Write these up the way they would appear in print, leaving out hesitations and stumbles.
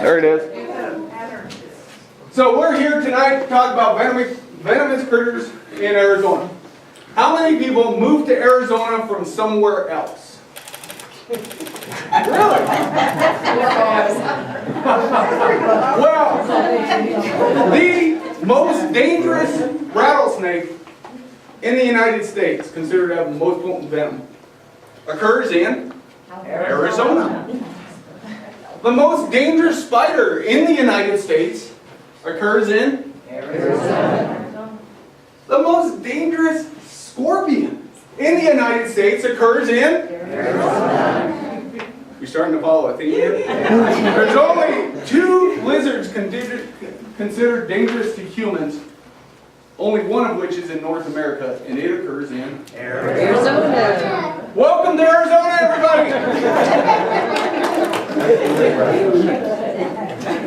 There it is. So we're here tonight to talk about venomous critters in Arizona. How many people moved to Arizona from somewhere else? Really? Well, the most dangerous rattlesnake in the United States, considered to have the most potent venom, occurs in Arizona. The most dangerous spider in the United States occurs in Arizona. The most dangerous scorpion in the United States occurs in Arizona. You're starting to follow a theme here? There's only 2 lizards considered dangerous to humans, only one of which is in North America, and it occurs in Arizona. Welcome to Arizona, everybody!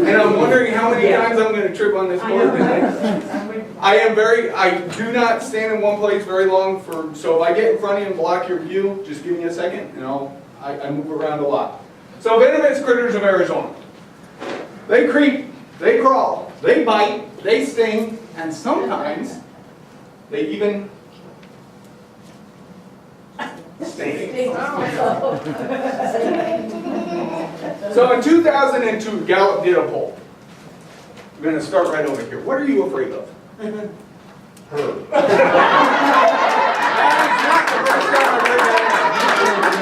And I'm wondering how many times I'm going to trip on this board today. I do not stand in one place very long, so if I get in front of you and block your view, just give me a second, and I move around a lot. So venomous critters of Arizona. They creep, they crawl, they bite, they sting, and sometimes they even sting. So in 2002, Gallup did a poll. I'm going to start right over here. What are you afraid of? Her.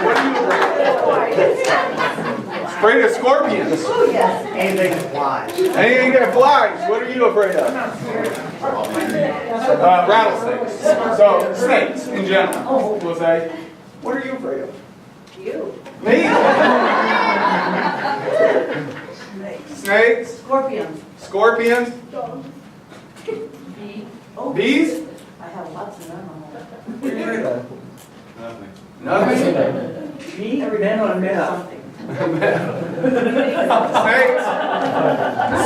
What are you afraid of? Afraid of scorpions. Oh, yes. Anything that flies. Anything that flies. What are you afraid of? Rattlesnakes. So, snakes in general. We'll say, what are you afraid of? You. Me? Snakes. Scorpions. Scorpions. Bee. Oh, Bees? I have lots of them. What are you afraid of? Nothing. Bee? Every day on something. Snakes.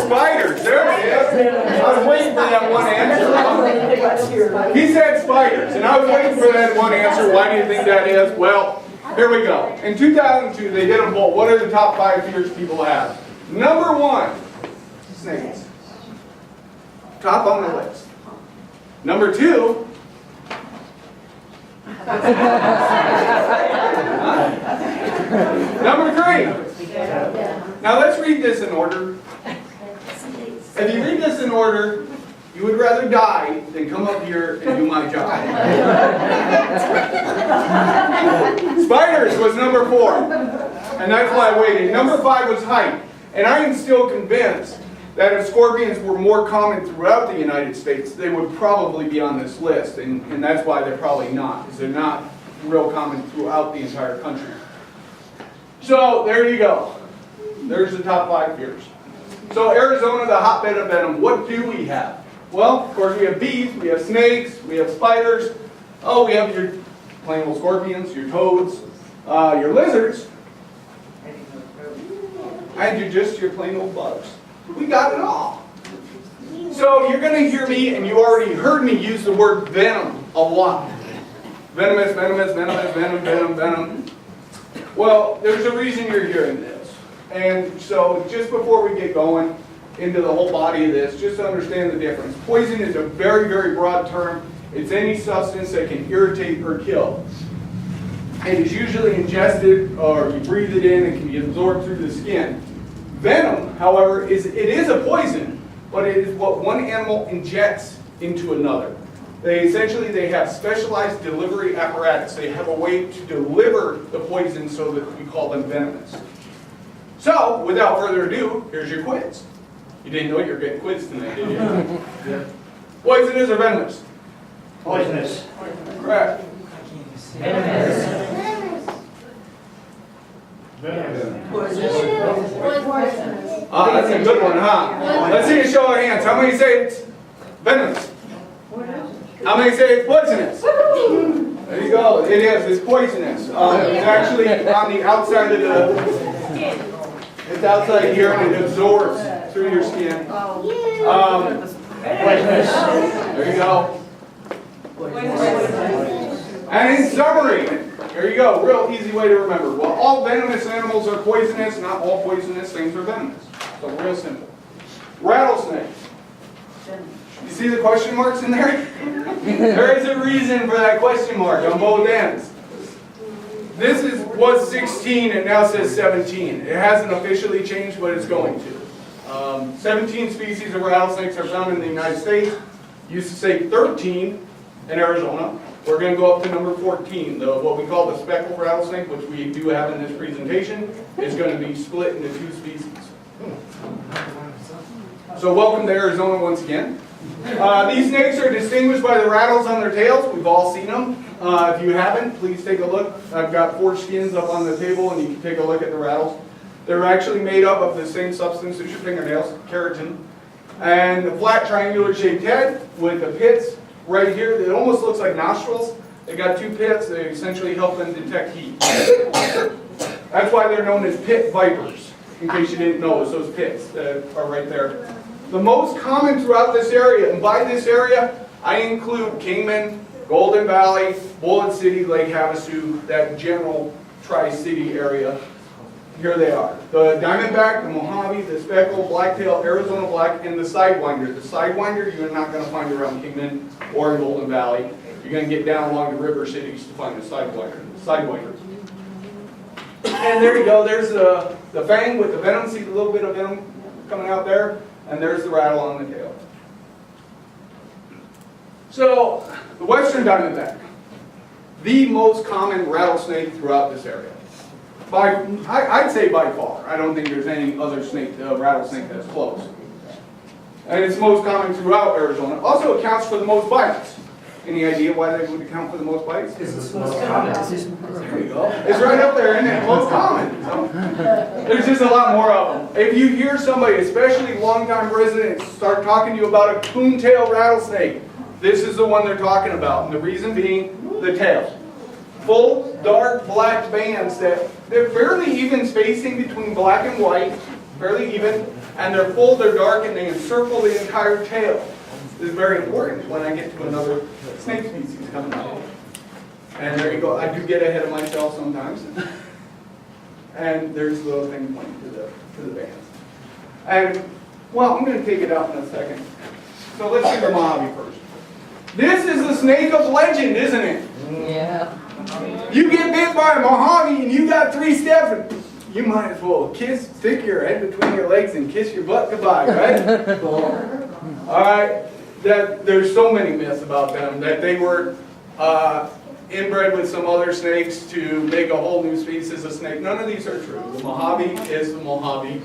Spiders. There it is. I was waiting for that one answer. He said spiders, and I was waiting for that one answer. Why do you think that is? Well, here we go. In 2002, they did a poll. What are the top 5 fears people have? Number 1, snakes. Top on the list. Number 2, number 3. Now let's read this in order. If you read this in order, you would rather die than come up here and do my job. Spiders was number 4, and that's why I waited. Number 5 was height, and I am still convinced that if scorpions were more common throughout the United States, they would probably be on this list, and that's why they're probably not, because they're not real common throughout the entire country. So there you go. There's the top 5 fears. So Arizona, the hotbed of venom. What do we have? Well, of course, we have bees, we have snakes, we have spiders. Oh, we have your plain old scorpions, your toads, your lizards, and your plain old bugs. We got it all. So you're going to hear me, and you already heard me use the word venom a lot. Venomous, venomous, venomous, venom, venom, venom. Well, there's a reason you're hearing this. And so just before we get going into the whole body of this, just to understand the difference. Poison is a very, very broad term. It's any substance that can irritate or kill. It is usually ingested or you breathe it in and can be absorbed through the skin. Venom, however, it is a poison, but it is what one animal injects into another. They have specialized delivery apparatus. They have a way to deliver the poison so that we call them venomous. So, without further ado, here's your quiz. You didn't know you were getting quiz tonight, did you? Yeah. Poisonous or venomous? Poisonous. Correct. Venomous. That's a good one, huh? Let's see a show of hands. How many say it's venomous? How many say it's poisonous? There you go. It is. It's poisonous. It's actually on the outside of the... It's outside here and it absorbs through your skin. Poisonous. There you go. And in summary, there you go. Real easy way to remember. Well, all venomous animals are poisonous. Not all poisonous things are venomous. So real simple. Rattlesnakes. You see the question marks in there? There is a reason for that question mark on both ends. This was 16 and now says 17. It hasn't officially changed, but it's going to. 17 species of rattlesnakes are found in the United States. Used to say 13 in Arizona. We're going to go up to number 14. What we call the speckled rattlesnake, which we do have in this presentation, is going to be split into 2 species. So welcome to Arizona once again. These snakes are distinguished by the rattles on their tails. We've all seen them. If you haven't, please take a look. I've got 4 skins up on the table and you can take a look at the rattles. They're actually made up of the same substance as your fingernails, keratin. And the flat triangular shaped head with the pits right here. It almost looks like nostrils. They got 2 pits. They essentially help them detect heat. That's why they're known as pit vipers. In case you didn't know, it's those pits that are right there. The most common throughout this area, and by this area, I include Kingman, Golden Valley, Bullet City, Lake Havasu, that general Tri-City area. Here they are. The Diamondback, the Mojave, the Speckled, Blacktail, Arizona Black, and the Sidewinder. The Sidewinder you're not going to find around Kingman or in Golden Valley. You're going to get down along the river cities to find the Sidewinder. And there you go. There's the fang with the venom. See the little bit of venom coming out there? And there's the rattle on the tail. So, the Western Diamondback, the most common rattlesnake throughout this area. I'd say by far. I don't think there's any other snake, rattlesnake that's close. And it's most common throughout Arizona. Also accounts for the most bites. Any idea why they would account for the most bites? It's the most common. There you go. It's right up there, isn't it? Most common. So, there's just a lot more of them. If you hear somebody, especially longtime residents, start talking to you about a coontail rattlesnake, this is the one they're talking about. And the reason being the tail. Full, dark, black bands that they're fairly even spacing between black and white, fairly even, and they're full, they're dark, and they encircle the entire tail. This is very important when I get to another snake species coming up. And there you go. I do get ahead of myself sometimes. And there's the little thing pointing to the bands. And, well, I'm going to take it out in a second. So let's do the Mojave first. This is the snake of legend, isn't it? Yeah. You get bit by a Mojave and you got 3 steps, and you might as well stick your head between your legs and kiss your butt goodbye, right? All right. There's so many myths about them that they were inbred with some other snakes to make a whole new species of snake. None of these are true. The Mojave is the Mojave.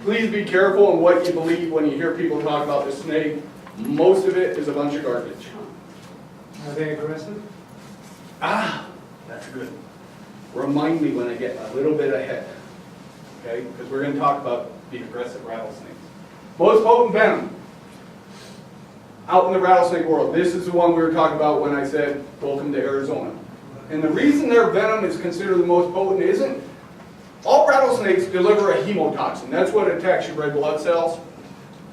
Please be careful in what you believe when you hear people talk about the snake. Most of it is a bunch of garbage. Are they aggressive? That's good. Remind me when I get a little bit ahead. Okay? Because we're going to talk about the aggressive rattlesnakes. Most potent venom. Out in the rattlesnake world. This is the one we were talking about when I said, welcome to Arizona. And the reason their venom is considered the most potent isn't, all rattlesnakes deliver a hemotoxin. That's what attacks your red blood cells.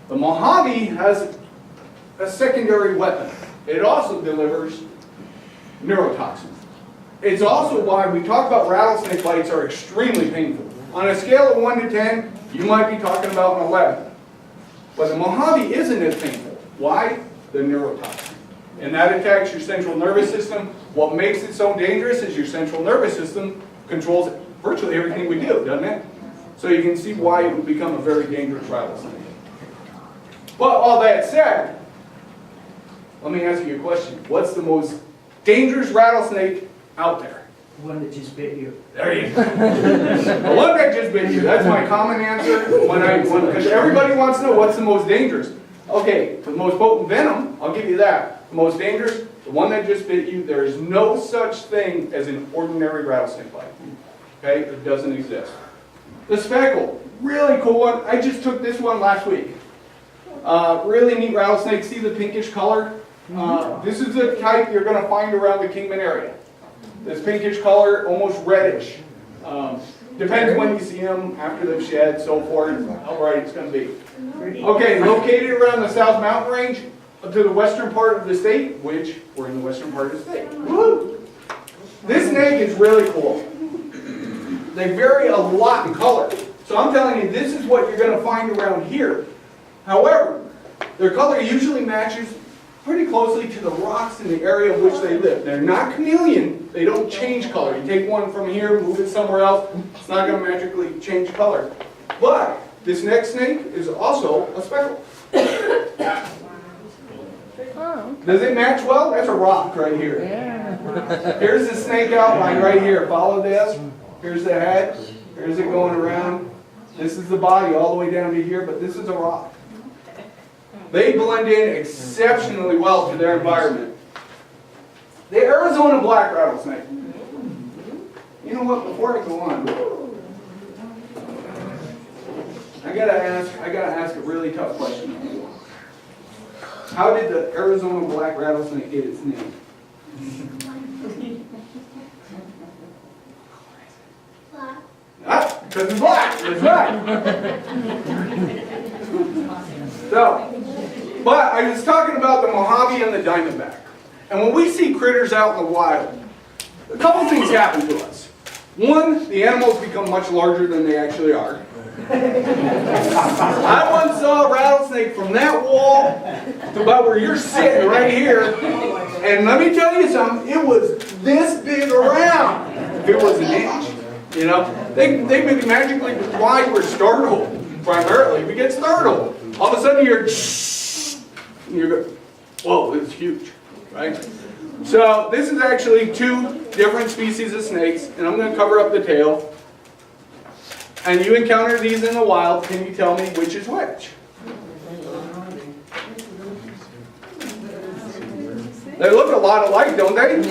The Mojave has a secondary weapon. It also delivers neurotoxin. It's also why we talk about rattlesnake bites are extremely painful. On a scale of 1 to 10, you might be talking about an 11. But the Mojave isn't as painful. Why? The neurotoxin. And that attacks your central nervous system. What makes it so dangerous is your central nervous system controls virtually everything we do, doesn't it? So you can see why it would become a very dangerous rattlesnake. But all that said, let me ask you a question. What's the most dangerous rattlesnake out there? The one that just bit you. There you go. The one that just bit you. That's my common answer because everybody wants to know what's the most dangerous. Okay, the most potent venom, I'll give you that. The most dangerous, the one that just bit you, there is no such thing as an ordinary rattlesnake bite. Okay, it doesn't exist. The speckled, really cool one. I just took this one last week. Really neat rattlesnake. See the pinkish color? This is the type you're going to find around the Kingman area. This pinkish color, almost reddish. Depends when you see them, after they've shed, so forth, how bright it's going to be. Okay, located around the South Mountain Range to the western part of the state, which we're in the western part of the state. Woo! This snake is really cool. They vary a lot in color. So I'm telling you, this is what you're going to find around here. However, their color usually matches pretty closely to the rocks in the area in which they live. They're not chameleon. They don't change color. You take one from here, move it somewhere else, it's not going to magically change color. But this next snake is also a speckle. Does it match well? That's a rock right here. Here's the snake outline right here. Follow this. Here's the head. Here's it going around. This is the body all the way down to here, but this is a rock. They blend in exceptionally well to their environment. The Arizona black rattlesnake. You know what? Before I go on, I gotta ask a really tough question. How did the Arizona black rattlesnake get its name? Black. Ah, because it's black. That's right. So, but I was talking about the Mojave and the Diamondback. And when we see critters out in the wild, a couple things happen to us. One, the animals become much larger than they actually are. I once saw a rattlesnake from that wall to about where you're sitting right here. And let me tell you something, it was this big around. If it was an inch. You know, they magically, why we're startled, primarily. We get startled. All of a sudden you're whoa, it's huge, right? So this is actually two different species of snakes, and I'm going to cover up the tail. And you encounter these in the wild, can you tell me which is which? They look a lot alike, don't they?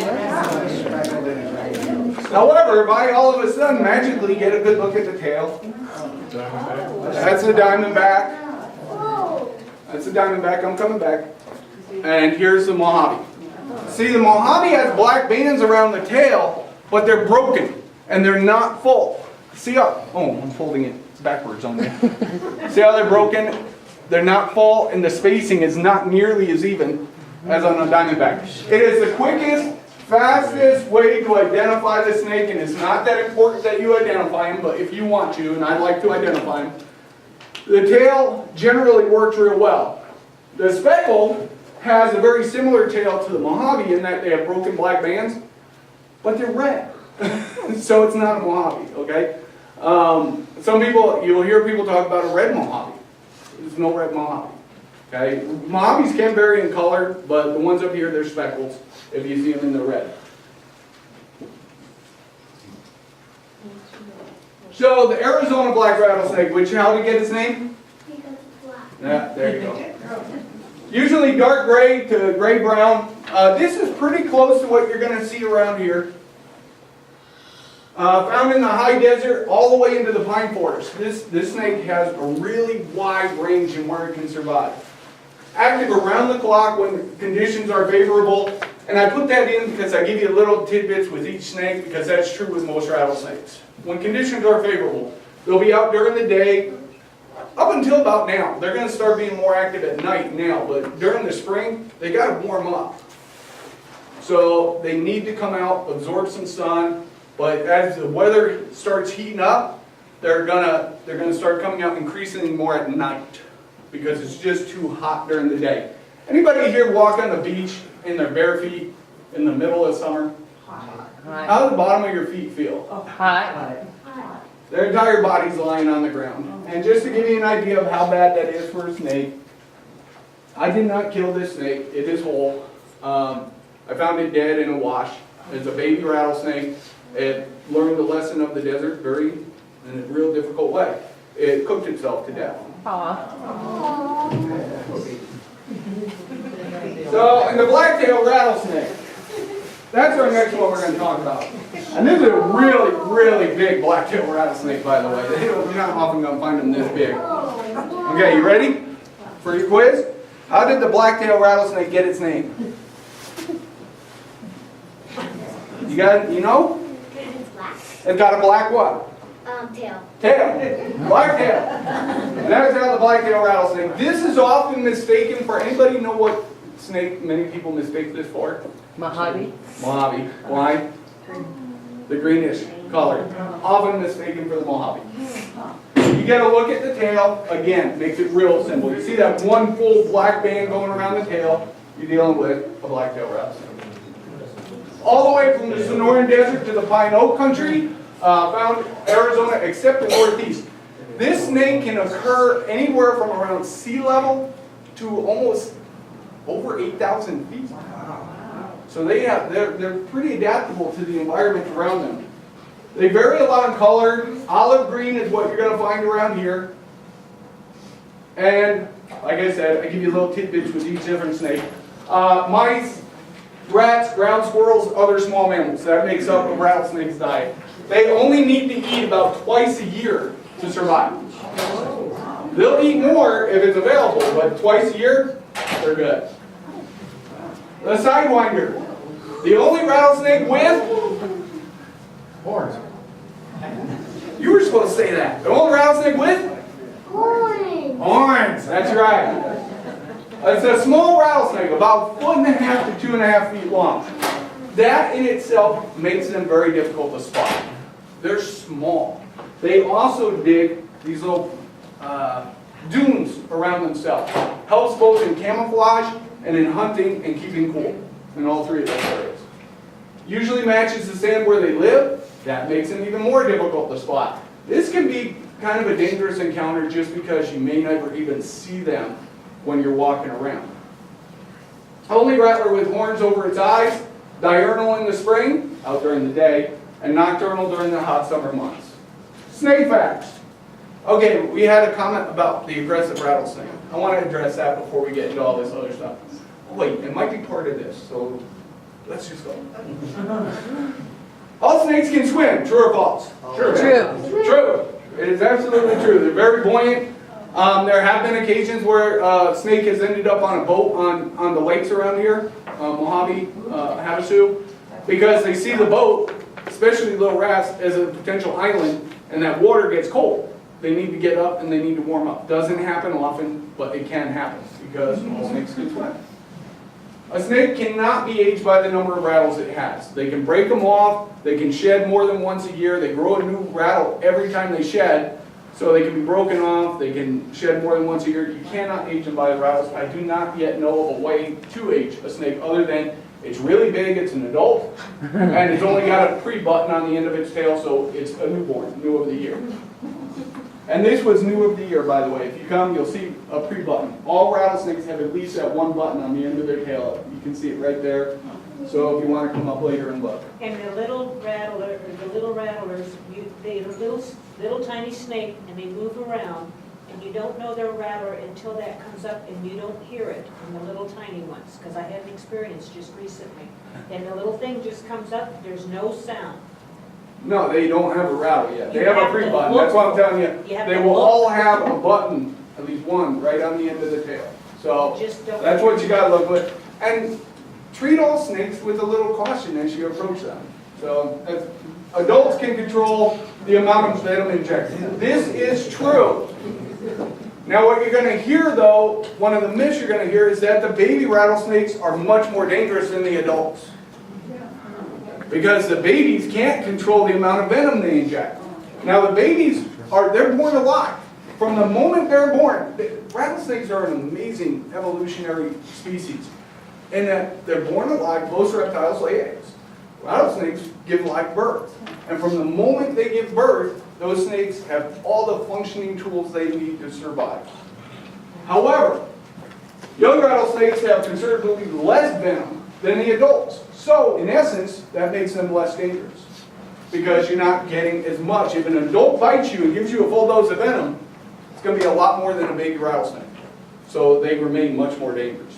However, if I all of a sudden magically get a good look at the tail, that's the Diamondback. That's the Diamondback, I'm coming back. And here's the Mojave. See, the Mojave has black bands around the tail, but they're broken, and they're not full. See how, oh, I'm folding it backwards on me. See how they're broken? They're not full, and the spacing is not nearly as even as on a Diamondback. It is the quickest, fastest way to identify the snake, and it's not that important that you identify him, but if you want to, and I like to identify him, the tail generally works real well. The speckle has a very similar tail to the Mojave in that they have broken black bands, but they're red. So it's not a Mojave, okay? Some people, you'll hear people talk about a red Mojave. There's no red Mojave, okay? Mojaves can vary in color, but the ones up here, they're speckles if you see them in the red. So the Arizona black rattlesnake, which how did it get its name? Because it's black. Yeah, there you go. Usually dark gray to gray brown. This is pretty close to what you're going to see around here. Found in the high desert all the way into the pine forest. This snake has a really wide range in where it can survive. Active around the clock when conditions are favorable. And I put that in because I give you little tidbits with each snake because that's true with most rattlesnakes. When conditions are favorable, they'll be out during the day up until about now. They're going to start being more active at night now, but during the spring, they got to warm up. So they need to come out, absorb some sun, but as the weather starts heating up, they're gonna start coming out increasingly more at night because it's just too hot during the day. Anybody here walk on the beach in their bare feet in the middle of summer? How does the bottom of your feet feel? Hot. Their entire body's lying on the ground. And just to give you an idea of how bad that is for a snake, I did not kill this snake. It is whole. I found it dead in a wash. It's a baby rattlesnake. It learned the lesson of the desert in a real difficult way. It cooked itself to death. So, and the black-tailed rattlesnake. That's our next one we're going to talk about. And this is a really, really big black-tailed rattlesnake, by the way. You're not often going to find them this big. Okay, you ready for your quiz? How did the black-tailed rattlesnake get its name? You know? It's black. It's got a black what? Tail. Tail. Black tail. And that's how the black-tailed rattlesnake. This is often mistaken for, anybody know what snake many people mistake this for? Mojave. Mojave. Why? The greenish color. Often mistaken for the Mojave. You gotta look at the tail, again, makes it real simple. You see that one full black band going around the tail, you're dealing with a black-tailed rattlesnake. All the way from the Sonoran Desert to the Pine Oak Country, found Arizona, except the Northeast. This snake can occur anywhere from around sea level to almost over 8,000 feet. So they're pretty adaptable to the environment around them. They vary a lot in color. Olive green is what you're going to find around here. And like I said, I give you little tidbits with each different snake. Mice, rats, ground squirrels, other small mammals. That makes up a rattlesnake's diet. They only need to eat about twice a year to survive. They'll eat more if it's available, but twice a year, they're good. The sidewinder. The only rattlesnake with Horns. You were supposed to say that. The only rattlesnake with Orange. horns. That's right. It's a small rattlesnake, about 1.5 to 2.5 feet long. That in itself makes them very difficult to spot. They're small. They also dig these little dunes around themselves. Helps both in camouflage and in hunting and keeping cool in all three of those areas. Usually matches the sand where they live. That makes them even more difficult to spot. This can be kind of a dangerous encounter just because you may never even see them when you're walking around. Only rattler with horns over its eyes, diurnal in the spring, out during the day, and nocturnal during the hot summer months. Snake facts. Okay, we had a comment about the aggressive rattlesnake. I want to address that before we get into all this other stuff. Wait, it might be part of this, so let's just go. All snakes can swim, true or false? True. True. It is absolutely true. They're very buoyant. There have been occasions where a snake has ended up on a boat on the lakes around here, Mojave, Havasu, because they see the boat, especially little rats, as a potential island, and that water gets cold. They need to get up and they need to warm up. Doesn't happen often, but it can happen because all snakes can swim. A snake cannot be aged by the number of rattles it has. They can break them off, they can shed more than once a year, they grow a new rattle every time they shed, so they can be broken off, they can shed more than once a year. You cannot age them by the rattles. I do not yet know of a way to age a snake other than it's really big, it's an adult, and it's only got a pre-button on the end of its tail, so it's a newborn, new of the year. And this was new of the year, by the way. If you come, you'll see a pre-button. All rattlesnakes have at least that one button on the end of their tail. You can see it right there. So if you want to come up later and look. And the little rattlers, they're little tiny snake, and they move around, and you don't know they're a rattler until that comes up, and you don't hear it in the little tiny ones, because I had an experience just recently. And the little thing just comes up, there's no sound. No, they don't have a rattle yet. They You have a have to pre-button. look That's what I'm telling you. You have They to will look. all have a button, at least one, right on the end of the tail. So Just don't. that's what you got to look with. And treat all snakes with a little caution as you approach them. So adults can control the amount of venom injected. This is true. Now what you're going to hear though, one of the myths you're going to hear is that the baby rattlesnakes are much more dangerous than the adults. Because the babies can't control the amount of venom they inject. Now the babies they're born alive. From the moment they're born, rattlesnakes are an amazing evolutionary species. In that they're born alive, most reptiles lay eggs. Rattlesnakes give live birth. And from the moment they give birth, those snakes have all the functioning tools they need to survive. However, young rattlesnakes have considerably less venom than the adults. So, in essence, that makes them less dangerous. Because you're not getting as much. If an adult bites you and gives you a full dose of venom, it's going to be a lot more than a baby rattlesnake. So they remain much more dangerous.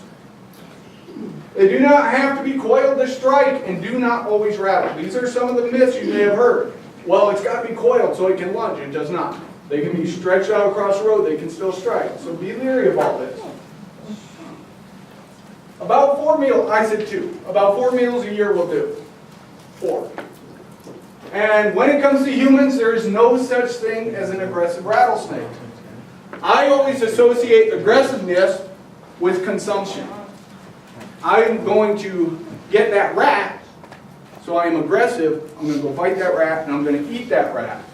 They do not have to be coiled to strike and do not always rattle. These are some of the myths you may have heard. Well, it's got to be coiled so it can lunge. It does not. They can be stretched out across the road. They can still strike. So be leery of all this. About 4 meals, I said 2. About 4 meals a year will do. 4. And when it comes to humans, there is no such thing as an aggressive rattlesnake. I always associate aggressiveness with consumption. I'm going to get that rat, so I am aggressive. I'm going to go bite that rat, and I'm going to eat that rat.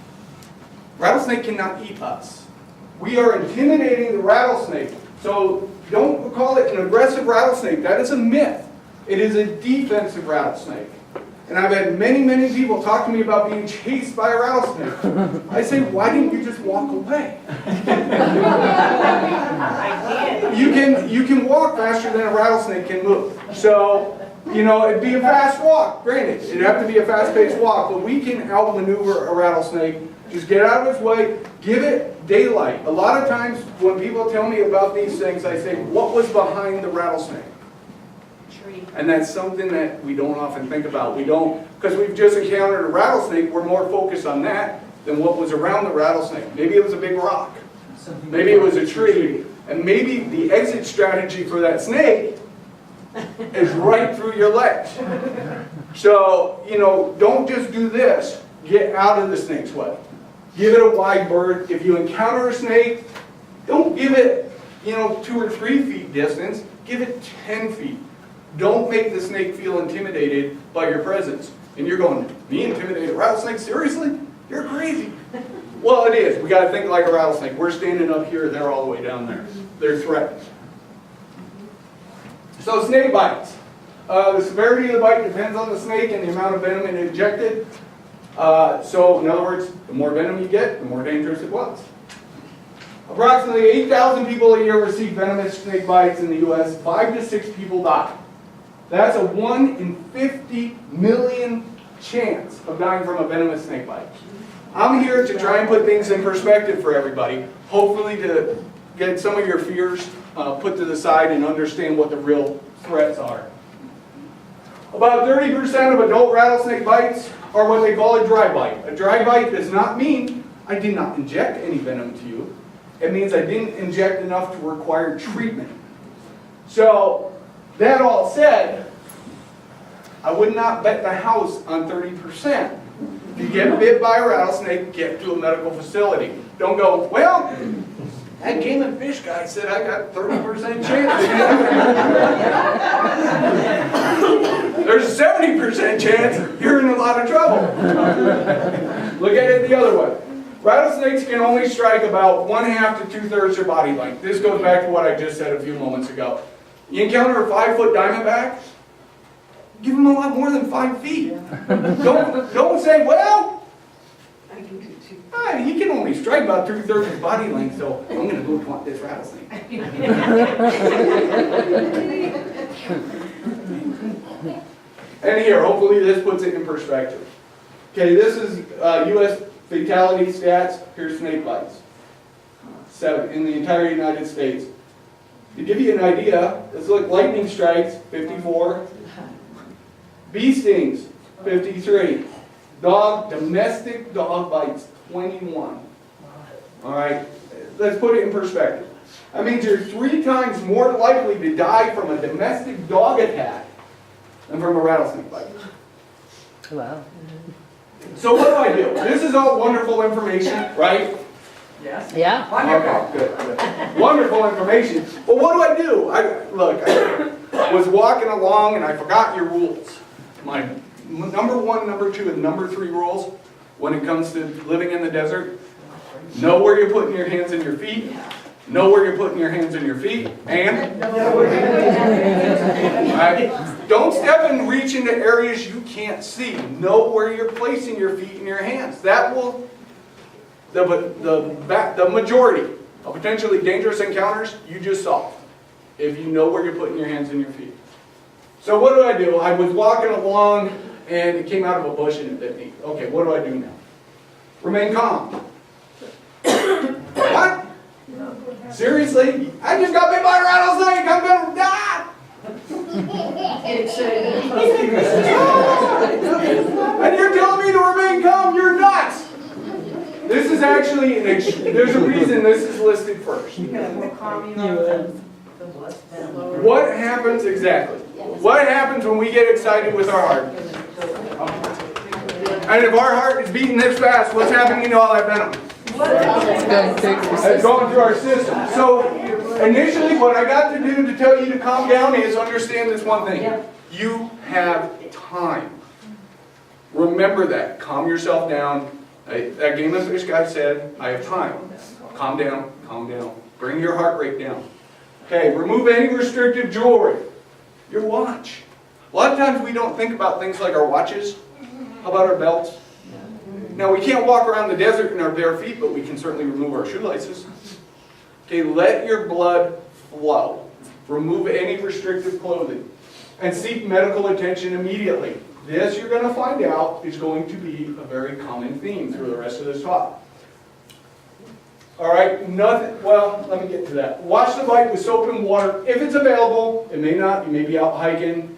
Rattlesnake cannot eat us. We are intimidating the rattlesnake. So don't call it an aggressive rattlesnake. That is a myth. It is a defensive rattlesnake. And I've had many, many people talk to me about being chased by a rattlesnake. I say, why didn't you just walk away? You can walk faster than a rattlesnake can move. So, it'd be a fast walk. Granted, it'd have to be a fast-paced walk, but we can outmaneuver a rattlesnake. Just get out of its way, give it daylight. A lot of times when people tell me about these things, I say, what was behind the rattlesnake? Tree. And that's something that we don't often think about. We don't, because we've just encountered a rattlesnake, we're more focused on that than what was around the rattlesnake. Maybe it was a big rock. Maybe it was a tree. And maybe the exit strategy for that snake is right through your legs. So, don't just do this. Get out of the snake's way. Give it a wide berth. If you encounter a snake, don't give it, 2 or 3 feet distance. Give it 10 feet. Don't make the snake feel intimidated by your presence. And you're going, me intimidate a rattlesnake? Seriously? You're crazy. Well, it is. We got to think like a rattlesnake. We're standing up here, they're all the way down there. They're threatened. So snake bites. The severity of the bite depends on the snake and the amount of venom it injected. So in other words, the more venom you get, the more dangerous it was. Approximately 8,000 people a year receive venomous snake bites in the U.S. 5 to 6 people die. That's a 1 in 50 million chance of dying from a venomous snake bite. I'm here to try and put things in perspective for everybody, hopefully to get some of your fears put to the side and understand what the real threats are. About 30% of adult rattlesnake bites are what they call a dry bite. A dry bite does not mean I did not inject any venom to you. It means I didn't inject enough to require treatment. So, that all said, I would not bet the house on 30%. If you get bit by a rattlesnake, get to a medical facility. Don't go, well, that game and fish guy said I got 30% chance. There's a 70% chance you're in a lot of trouble. Look at it the other way. Rattlesnakes can only strike about 1/2 to 2/3 their body length. This goes back to what I just said a few moments ago. You encounter a 5-foot diamondback, give him a lot more than 5 feet. Don't say, well, he can only strike about 2/3 his body length, so I'm going to go taunt this rattlesnake. And here, hopefully this puts it in perspective. Okay, this is U.S. fatality stats. Here's snake bites. 7 in the entire United States. To give you an idea, let's look lightning strikes, 54. Bee stings, 53. Domestic dog bites, 21. All right, let's put it in perspective. That means you're 3 times more likely to die from a domestic dog attack than from a rattlesnake bite. Wow. So what do? This is all wonderful information, right? Yes. Yeah. Okay, good. Wonderful information. But what do? I was walking along and I forgot your rules. My number 1, number 2, and number 3 rules when it comes to living in the desert. Know where you're putting your hands and your feet. Know where you're putting your hands and your feet. And right? Don't step and reach into areas you can't see. Know where you're placing your feet and your hands. That will, the majority of potentially dangerous encounters you just solved. If you know where you're putting your hands and your feet. So what do? I was walking along and it came out of a bush and it bit me. Okay, what do I do now? Remain calm. What? Seriously? I just got bit by a rattlesnake. I'm going to die. And you're telling me to remain calm? You're nuts. This is actually, there's a reason this is listed first. What happens exactly? What happens when we get excited with our heart? And if our heart is beating this fast, what's happening to all that venom? It's going through our system. So initially what I got to do to tell you to calm down is understand this one thing. You have time. Remember that. Calm yourself down. That game of fish guy said, I have time. Calm down, calm down. Bring your heart rate down. Okay, remove any restrictive jewelry. Your watch. A lot of times we don't think about things like our watches. How about our belts? Now we can't walk around the desert in our bare feet, but we can certainly remove our shoelaces. Okay, let your blood flow. Remove any restrictive clothing. And seek medical attention immediately. This, you're going to find out, is going to be a very common theme through the rest of this talk. All right, nothing, well, let me get to that. Wash the bite with soap and water if it's available. It may not, you may be out hiking.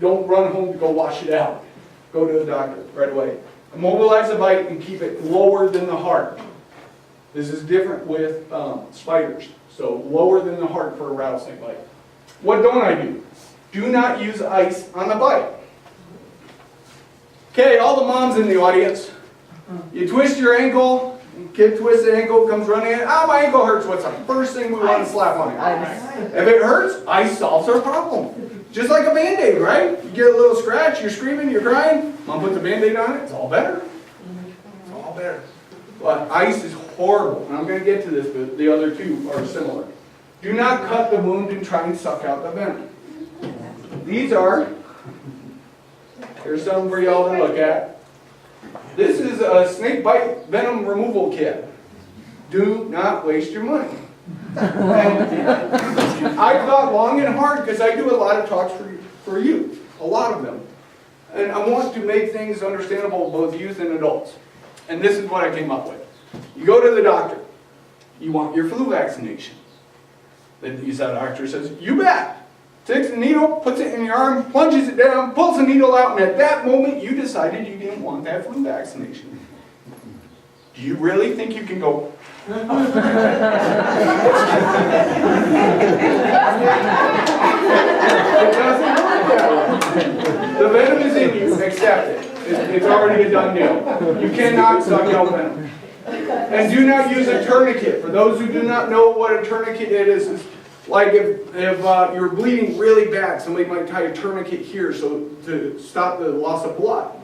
Don't run home to go wash it out. Go to the doctor right away. Immobilize the bite and keep it lower than the heart. This is different with spiders. So lower than the heart for a rattlesnake bite. What don't I do? Do not use ice on the bite. Okay, all the moms in the audience. You twist your ankle, kid twists the ankle, comes running in. Oh, my ankle hurts. What's the first thing we want to slap on it? If it hurts, ice solves our problem. Just like a Band-Aid, right? You get a little scratch, you're screaming, you're crying. Mom puts a Band-Aid on it, it's all better. It's all better. But ice is horrible, and I'm going to get to this, but the other two are similar. Do not cut the wound and try and suck out the venom. These are, here's some for y'all to look at. This is a snake bite venom removal kit. Do not waste your money. And I thought long and hard because I do a lot of talks for youth, a lot of them. And I want to make things understandable to both youth and adults. And this is what I came up with. You go to the doctor. You want your flu vaccination. The doctor says, you bet. Takes the needle, puts it in your arm, plunges it down, pulls the needle out, and at that moment you decided you didn't want that flu vaccination. Do you really think you can go? It doesn't work that way. The venom is in you, accept it. It's already a done deal. You cannot suck out venom. And do not use a tourniquet. For those who do not know what a tourniquet is like if you're bleeding really bad, somebody might tie a tourniquet here so to stop the loss of blood.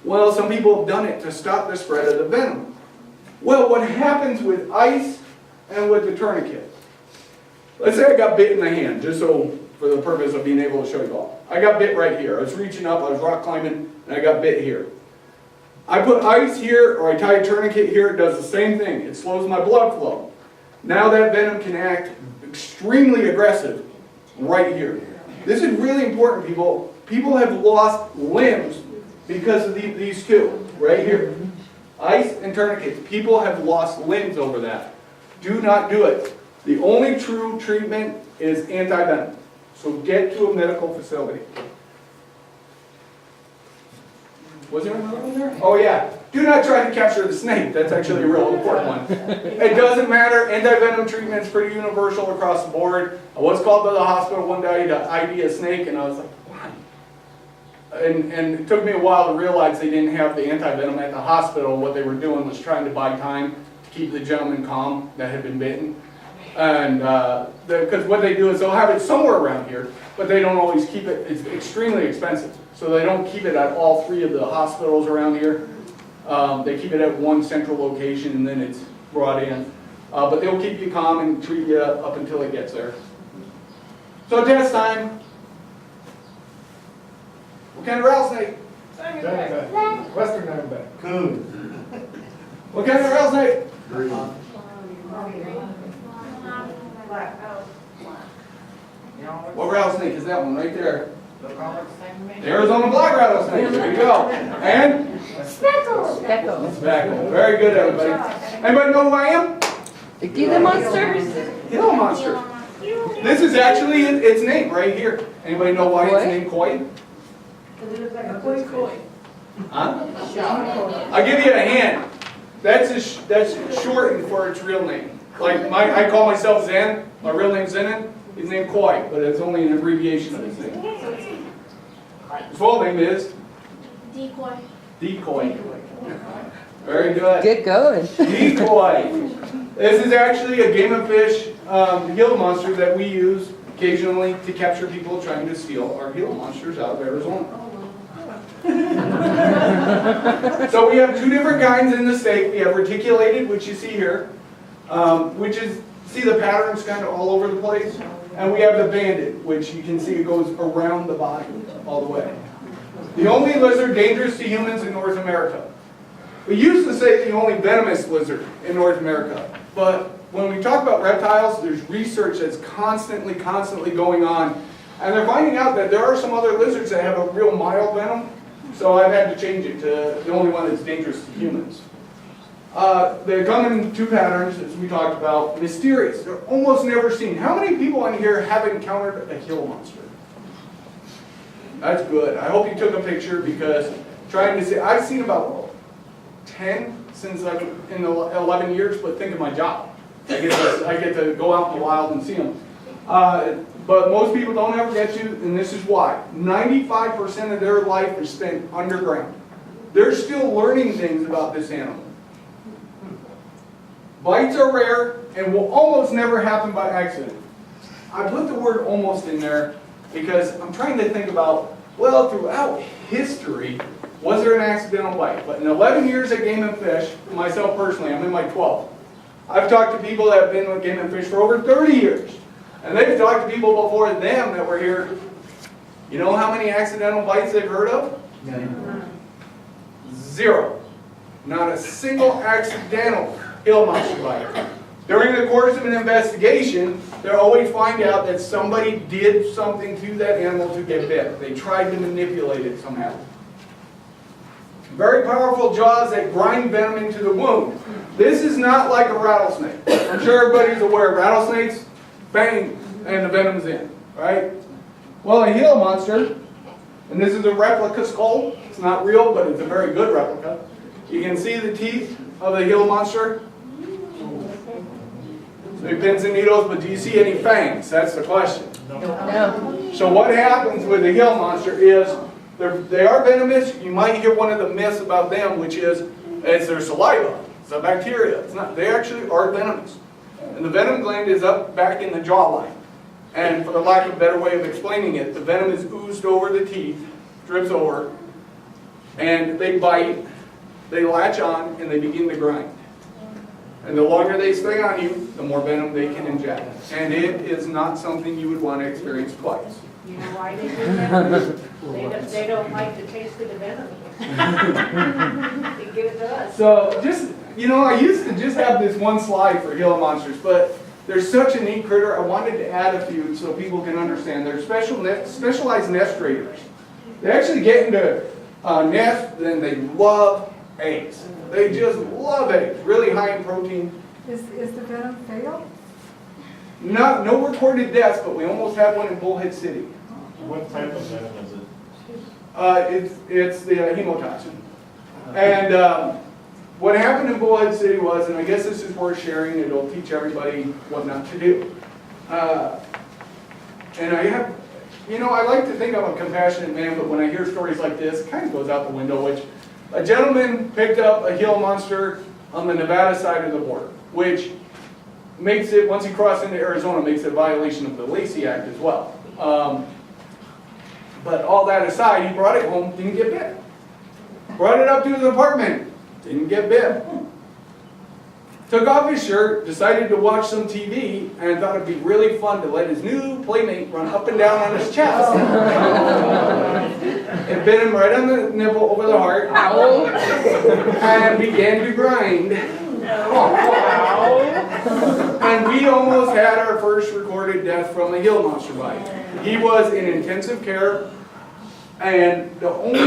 Well, some people have done it to stop the spread of the venom. Well, what happens with ice and with the tourniquet? Let's say I got bit in the hand, just so for the purpose of being able to show you all. I got bit right here. I was reaching up, I was rock climbing, and I got bit here. I put ice here, or I tie a tourniquet here, it does the same thing. It slows my blood flow. Now that venom can act extremely aggressive right here. This is really important, people. People have lost limbs because of these two, right here. Ice and tourniquets. People have lost limbs over that. Do not do it. The only true treatment is anti-venom. So get to a medical facility. Was there another one there? Oh yeah. Do not try to capture the snake. That's actually a real important one. It doesn't matter. Anti-venom treatment is pretty universal across the board. I was called by the hospital one day to ID a snake, and I was like, why? And it took me a while to realize they didn't have the anti-venom at the hospital. What they were doing was trying to buy time to keep the gentleman calm that had been bitten. And because what they do is they'll have it somewhere around here, but they don't always keep it. It's extremely expensive. So they don't keep it at all three of the hospitals around here. They keep it at one central location, and then it's brought in. But they'll keep you calm and treat you up until it gets there. So test time. What kind of rattlesnake? Diamondback. Western diamondback. Coon. What kind of rattlesnake? What rattlesnake is that one right there? The Arizona black rattlesnake. There you go. And? Speckles. Speckle. Very good, everybody. Anybody know who I am? Gila monsters? Gila monster. This is actually its name right here. Anybody know why it's named Koi? Huh? I'll give you a hint. That's shortened for its real name. Like I call myself Zen. My real name's Zenon. His name Koi, but it's only an abbreviation of his name. His full name is Decoy. Decoy. Very good. Good going. Decoy. This is actually a game of fish Gila monster that we use occasionally to capture people trying to steal our Gila monsters out of Arizona. So we have two different kinds in the state. We have reticulated, which you see here, which is, see the patterns kind of all over the place? And we have the banded, which you can see it goes around the body all the way. The only lizard dangerous to humans in North America. We used to say the only venomous lizard in North America, but when we talk about reptiles, there's research that's constantly going on, and they're finding out that there are some other lizards that have a real mild venom, so I've had to change it to the only one that's dangerous to humans. They come in two patterns, as we talked about. Mysterious, they're almost never seen. How many people in here have encountered a Gila monster? That's good. I hope you took a picture, because trying to see, I've seen about 10 since I've in the 11 years, but think of my job. I get to go out in the wild and see them. But most people don't ever get to, and this is why. 95% of their life is spent underground. They're still learning things about this animal. Bites are rare and will almost never happen by accident. I put the word almost in there because I'm trying to think about, well, throughout history, was there an accidental bite? But in 11 years at Game and Fish, myself personally, I'm in my 12th. I've talked to people that have been with Game and Fish for over 30 years. And they've talked to people before them that were here. You know how many accidental bites they've heard of? Zero. Not a single accidental Gila monster bite. During the course of an investigation, they'll always find out that somebody did something to that animal to get bit. They tried to manipulate it somehow. Very powerful jaws that grind venom into the wound. This is not like a rattlesnake. I'm sure everybody's aware of rattlesnakes. Bang, and the venom's in, right? Well, a Gila monster, and this is a replica skull. It's not real, but it's a very good replica. You can see the teeth of the Gila monster. So pins and needles, but do you see any fangs? That's the question. No. So what happens with the Gila monster is they are venomous. You might hear one of the myths about them, which is it's their saliva. It's a bacteria. It's not. They actually are venomous. And the venom gland is up back in the jawline. And for the lack of a better way of explaining it, the venom is oozed over the teeth, drips over, and they bite, they latch on, and they begin to grind. And the longer they stay on you, the more venom they can inject. And it is not something you would want to experience twice. You know why they do that? They don't like the taste of the venom. They give it to us. So just, you know, I used to just have this one slide for Gila monsters, but they're such a neat critter, I wanted to add a few so people can understand. They're specialized nest raiders. They actually get into nests and they love eggs. They just love eggs, really high in protein. Is the venom fatal? No recorded deaths, but we almost had one in Bullhead City. What type of venom is it? It's the hemotoxin. And what happened in Bullhead City was, and I guess this is worth sharing, it'll teach everybody what not to do. And I have, you know, I like to think I'm a compassionate man, but when I hear stories like this, it kind of goes out the window, which a gentleman picked up a Gila monster on the Nevada side of the border, which makes it, once he crossed into Arizona, makes it a violation of the Lacey Act as well. But all that aside, he brought it home, didn't get bit. Brought it up to his apartment, didn't get bit. Took off his shirt, decided to watch some TV, and thought it'd be really fun to let his new playmate run up and down on his chest. It bit him right on the nipple over the heart, and began to grind. And we almost had our first recorded death from a Gila monster bite. He was in intensive care, and the only,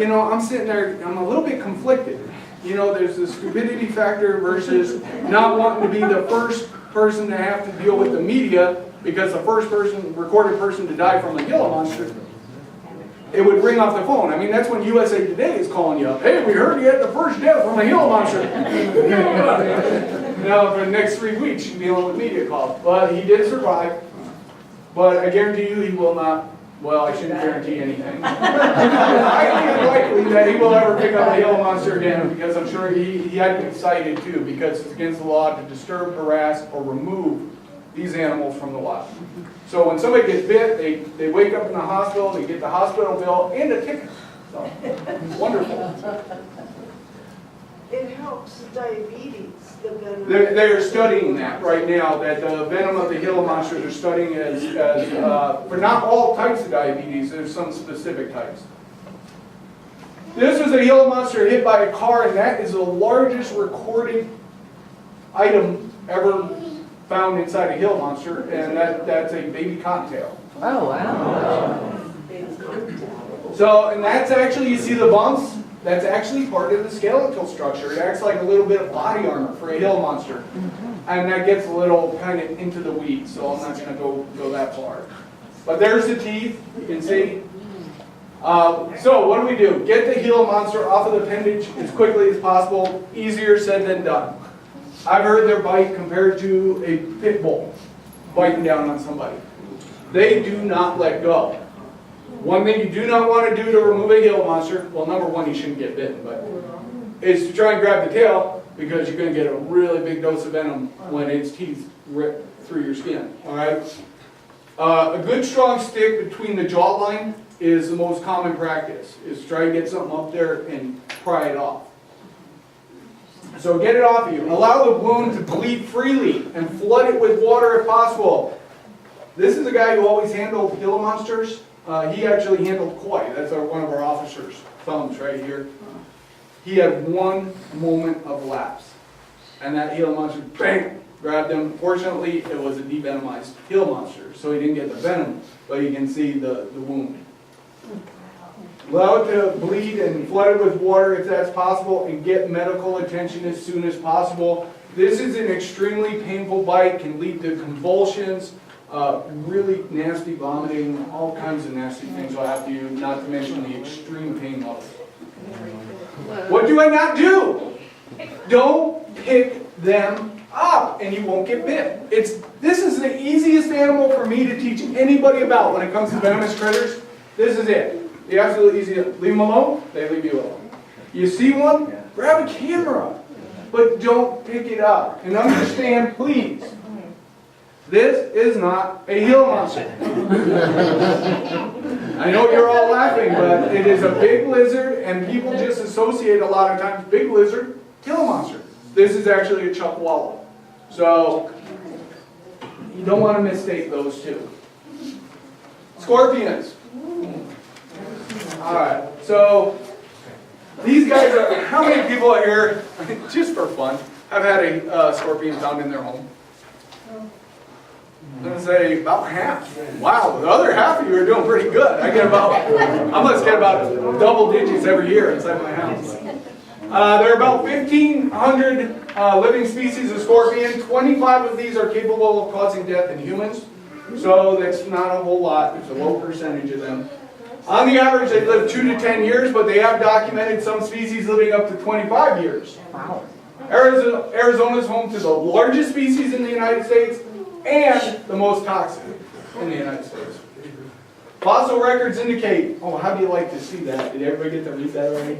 you know, I'm sitting there, I'm a little bit conflicted. You know, there's the stupidity factor versus not wanting to be the first person to have to deal with the media, because the first recorded person to die from a Gila monster, it would ring off the phone. I mean, that's when USA Today is calling you up. Hey, we heard you had the first death from a Gila monster. Now, for the next 3 weeks, you're dealing with media calls. But he did survive. But I guarantee you he will not, well, I shouldn't guarantee anything. Highly unlikely that he will ever pick up a Gila monster again, because I'm sure he had to be cited too, because it's against the law to disturb, harass, or remove these animals from the wild. So when somebody gets bit, they wake up in the hospital, they get the hospital bill and a ticket. So, wonderful. It helps diabetes, the venom. They're studying that right now, that the venom of the Gila monster they're studying as for not all types of diabetes, there's some specific types. This was a Gila monster hit by a car, and that is the largest recorded item ever found inside a Gila monster, and that's a baby cottontail. Oh, wow. So, and that's actually, you see the bumps? That's actually part of the skeletal structure. It acts like a little bit of body armor for a Gila monster. And that gets a little kind of into the weeds, so I'm not going to go that far. But there's the teeth, you can see. So what do? Get the Gila monster off of the appendage as quickly as possible. Easier said than done. I've heard their bite compared to a pit bull biting down on somebody. They do not let go. One thing you do not want to do to remove a Gila monster, well, number one, you shouldn't get bitten, but is to try and grab the tail, because you're going to get a really big dose of venom when its teeth rip through your skin. All right. A good strong stick between the jawline is the most common practice. Is try and get something up there and pry it off. So get it off of you. Allow the wound to bleed freely and flood it with water if possible. This is a guy who always handled Gila monsters. He actually handled koi. That's one of our officers' thumbs right here. He had one moment of lapse. And that Gila monster, bang, grabbed him. Fortunately, it was a devenomized Gila monster, so he didn't get the venom, but you can see the wound. Allow it to bleed and flood it with water if that's possible, and get medical attention as soon as possible. This is an extremely painful bite, can lead to convulsions, really nasty vomiting, all kinds of nasty things will happen to you, not to mention the extreme pain level. What do I not do? Don't pick them up and you won't get bit. This is the easiest animal for me to teach anybody about when it comes to venomous critters. This is it. The absolutely easy. Leave them alone, they leave you alone. You see one? Grab a camera. But don't pick it up. And understand, please, this is not a Gila monster. I know you're all laughing, but it is a big lizard, and people just associate a lot of times big lizard, Gila monster. This is actually a chuckwalla. So, you don't want to mistake those two. Scorpions. Alright, so these guys are, how many people out here, just for fun, have had a scorpion found in their home? I'm going to say about half. Wow, the other half of you are doing pretty good. I must get about double digits every year inside my house. There are about 1,500 living species of scorpion. 25 of these are capable of causing death in humans. So that's not a whole lot. There's a low percentage of them. On the average, they live 2 to 10 years, but they have documented some species living up to 25 years. Wow. Arizona is home to the largest species in the United States and the most toxic in the United States. Fossil records indicate, oh, how do you like to see that? Did everybody get to read that already?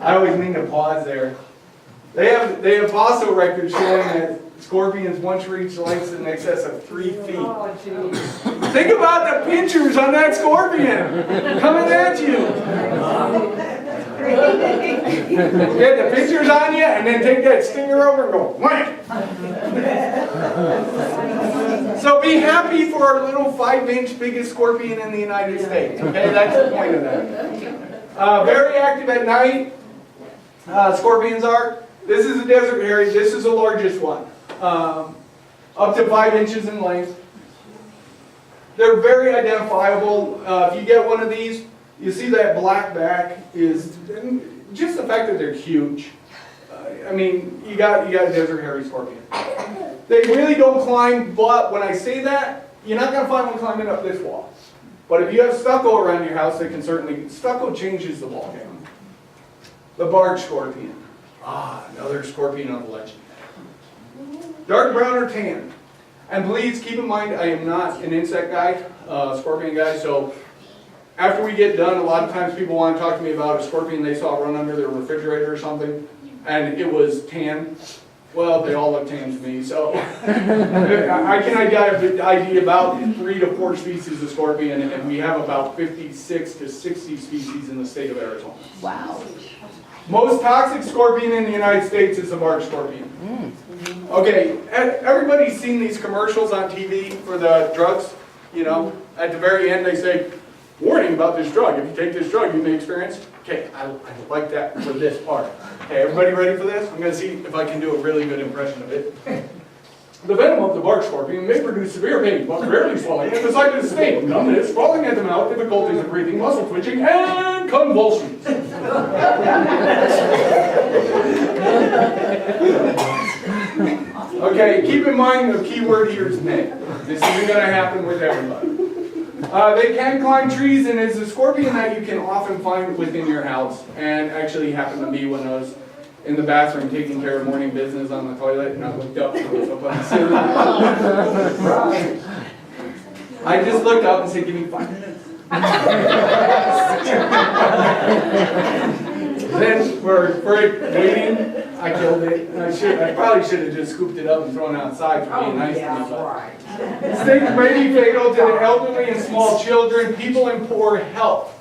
I always mean to pause there. They have fossil records showing that scorpions once reached lengths in excess of 3 feet. Oh, geez. Think about the pictures on that scorpion coming at you. Get the pictures on you and then take that stinger over and go whack. So be happy for our little 5-inch biggest scorpion in the United States. Okay, that's the point of that. Very active at night. Scorpions are. This is a desert hairy. This is the largest one. Up to 5 inches in length. They're very identifiable. If you get one of these, you see that black back is just the fact that they're huge. I mean, you got a desert hairy scorpion. They really don't climb, but when I say that, you're not going to find one climbing up this wall. But if you have stucco around your house, they can certainly, stucco changes the ballgame. The barred scorpion. Another scorpion of legend. Dark brown or tan. And please keep in mind, I am not an insect guy, scorpion guy, so after we get done, a lot of times people want to talk to me about a scorpion they saw run under their refrigerator or something, and it was tan. Well, they all look tame to me, so. I can ID about 3 to 4 species of scorpion, and we have about 56 to 60 species in the state of Arizona. Wow. Most toxic scorpion in the United States is the bark scorpion. Okay, everybody's seen these commercials on TV for the drugs, you know? At the very end, they say, warning about this drug. If you take this drug, you may experience. Okay, I like that for this part. Okay, everybody ready for this? I'm going to see if I can do a really good impression of it. The venom of the bark scorpion may produce severe pain, but rarely swelling, and the site of sting, numbness, falling at the mouth, difficulties of breathing, muscle twitching, and convulsions. Okay, keep in mind the key word here is may. This isn't going to happen with everybody. They can climb trees, and it's a scorpion that you can often find within your house. And actually happened to me when I was in the bathroom taking care of morning business on the toilet, and I looked up and it was up on the ceiling. I just looked up and said, give me 5 minutes. Then for it waiting, I killed it. And I probably should have just scooped it up and thrown it outside for being nice to me. But stings may be fatal to the elderly and small children, people in poor health.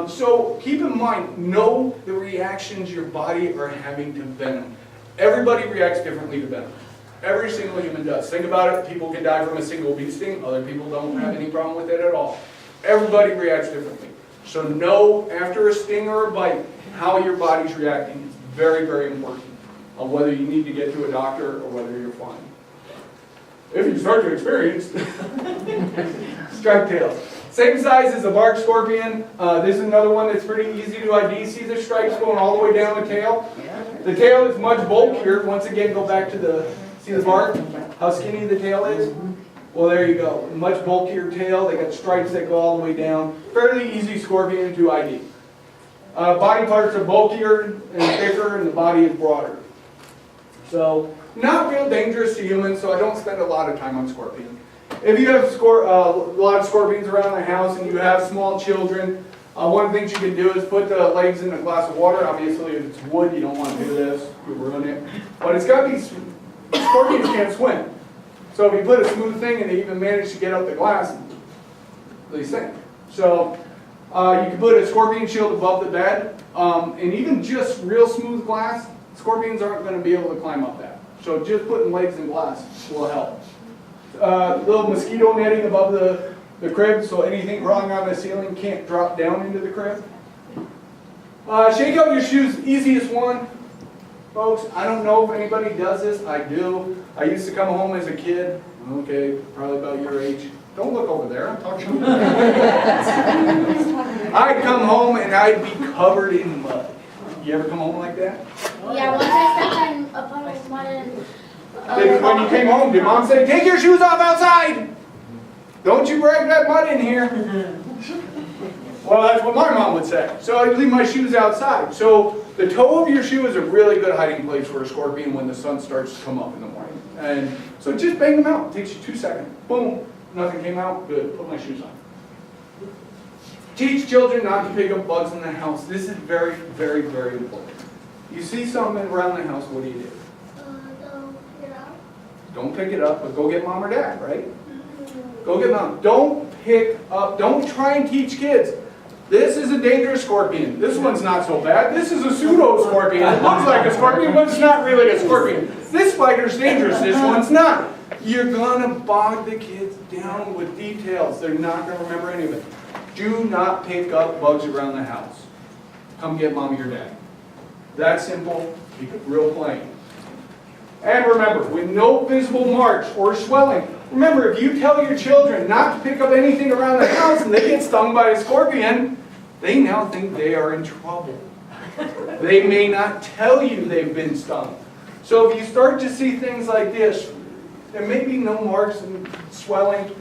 So keep in mind, know the reactions your body are having to venom. Everybody reacts differently to venom. Every single human does. Think about it. People can die from a single bee sting. Other people don't have any problem with it at all. Everybody reacts differently. So know after a sting or a bite how your body's reacting. It's very, very important on whether you need to get to a doctor or whether you're fine. If you start to experience striped tails. Same size as a bark scorpion. This is another one that's pretty easy to ID. See the stripes going all the way down the tail? The tail is much bulkier. Once again, go back to see the bark? How skinny the tail is? Well, there you go. Much bulkier tail. They got stripes that go all the way down. Fairly easy scorpion to ID. Body parts are bulkier and thicker, and the body is broader. So, not real dangerous to humans, so I don't spend a lot of time on scorpion. If you have a lot of scorpions around the house and you have small children, one of the things you can do is put the legs in a glass of water. Obviously, if it's wood, you don't want to do this. You'll ruin it. But it's got these, scorpions can't swim. So if you put a smooth thing and they even manage to get up the glass, they sink. So you can put a scorpion shield above the bed, and even just real smooth glass, scorpions aren't going to be able to climb up that. So just putting legs in glass will help. Little mosquito netting above the crib, so anything crawling on the ceiling can't drop down into the crib. Shake out your shoes, easiest one. Folks, I don't know if anybody does this. I do. I used to come home as a kid. Okay, probably about your age. Don't look over there. I'm talking to you. I'd come home and I'd be covered in mud. You ever come home like that? Yeah, once I stepped in a puddle of mud and... When you came home, did Mom say, take your shoes off outside? Don't you drag that mud in here. Well, that's what my mom would say. So I'd leave my shoes outside. So the toe of your shoe is a really good hiding place for a scorpion when the sun starts to come up in the morning. And so just bang them out. It takes you 2 seconds. Boom. Nothing came out. Good. Put my shoes on. Teach children not to pick up bugs in the house. This is very, very, very important. You see something around the house, what do you do? Don't pick it up, but go get mom or dad, right? Go get mom. Don't pick up, don't try and teach kids. This is a dangerous scorpion. This one's not so bad. This is a pseudo-scorpion. It looks like a scorpion, but it's not really a scorpion. This spider's dangerous, this one's not. You're gonna bog the kids down with details. They're not gonna remember any of it. Do not pick up bugs around the house. Come get mom or your dad. That simple, keep it real plain. And remember, with no visible marks or swelling, remember, if you tell your children not to pick up anything around the house and they get stung by a scorpion, they now think they are in trouble. They may not tell you they've been stung. So if you start to see things like this, there may be no marks and swelling.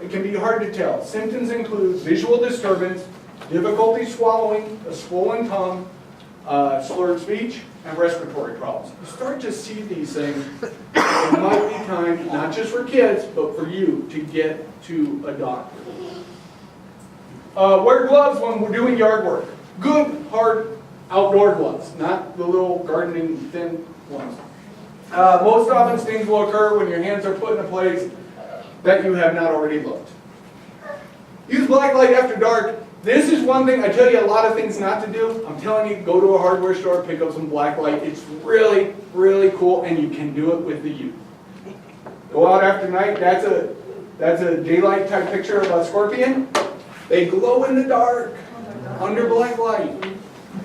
It can be hard to tell. Symptoms include visual disturbance, difficulty swallowing, a swollen tongue, slurred speech, and respiratory problems. You start to see these things, it might be time, not just for kids, but for you to get to a doctor. Wear gloves when we're doing yard work. Good, hard, outdoor gloves, not the little gardening thin ones. Most often stings will occur when your hands are put in a place that you have not already looked. Use black light after dark. This is one thing, I tell you a lot of things not to do. I'm telling you, go to a hardware store, pick up some black light. It's really, really cool, and you can do it with the youth. Go out after night, that's a daylight type picture of a scorpion. They glow in the dark, under black light.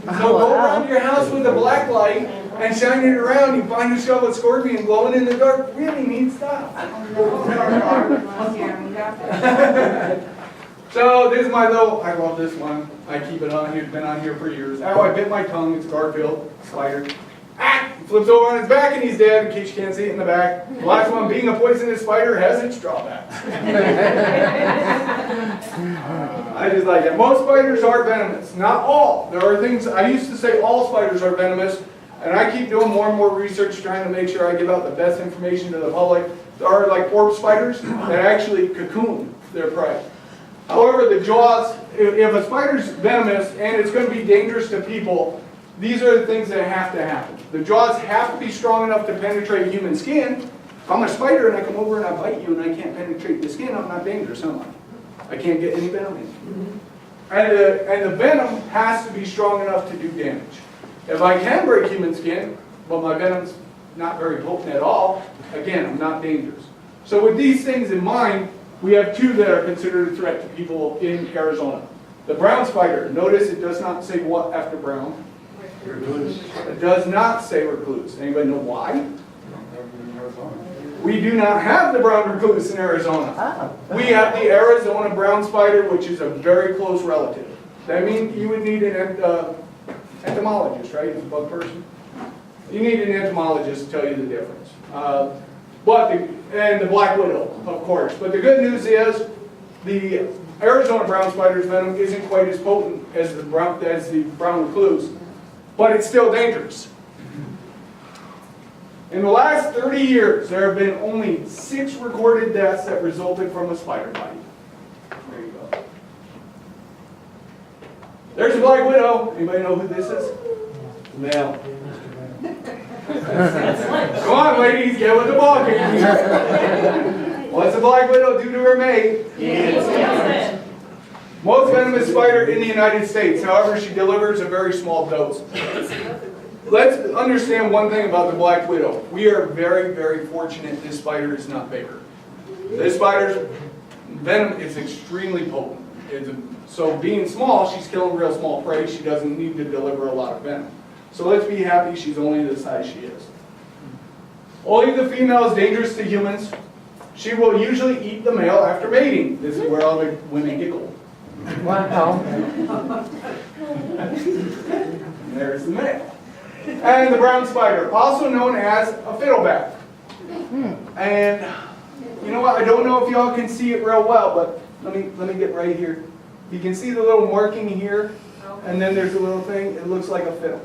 So go around your house with a black light and shine it around. You find yourself a scorpion glowing in the dark. Really neat stuff. So this is my little, I love this one. I keep it on here, it's been on here for years. Oh, I bit my tongue, it's Garfield, spider. Ah! He flips over on his back and he's dead, in case you can't see it in the back. The last one, being a poisonous spider, has its drawbacks. I just like it. Most spiders are venomous. Not all. There are things, I used to say all spiders are venomous, and I keep doing more and more research trying to make sure I give out the best information to the public. There are like orb spiders that actually cocoon their prey. However, the jaws, if a spider's venomous and it's going to be dangerous to people, these are the things that have to happen. The jaws have to be strong enough to penetrate human skin. If I'm a spider and I come over and I bite you and I can't penetrate the skin, I'm not dangerous, am I? I can't get any venom in. And the venom has to be strong enough to do damage. If I can break human skin, but my venom's not very potent at all, again, I'm not dangerous. So with these things in mind, we have two that are considered a threat to people in Arizona. The brown spider, notice it does not say what after brown. It does not say recluse. Anybody know why? We do not have the brown recluse in Arizona. We have the Arizona brown spider, which is a very close relative. That means you would need an entomologist, right? As a bug person. You need an entomologist to tell you the difference. And the black widow, of course. But the good news is the Arizona brown spider's venom isn't quite as potent as the brown recluse, but it's still dangerous. In the last 30 years, there have been only 6 recorded deaths that resulted from a spider bite. There you go. There's a black widow. Anybody know who this is? Male. Come on, ladies, get with the ball game. What's a black widow do to her mate? Most venomous spider in the United States. However, she delivers a very small dose. Let's understand one thing about the black widow. We are very, very fortunate this spider is not bigger. This spider's venom is extremely potent. So being small, she's killing real small prey. She doesn't need to deliver a lot of venom. So let's be happy she's only the size she is. Only the female is dangerous to humans. She will usually eat the male after mating. This is where all the women giggle. Wow. There's the male. And the brown spider, also known as a fiddleback. And you know what? I don't know if y'all can see it real well, but let me get right here. You can see the little marking here, and then there's a little thing. It looks like a fiddle.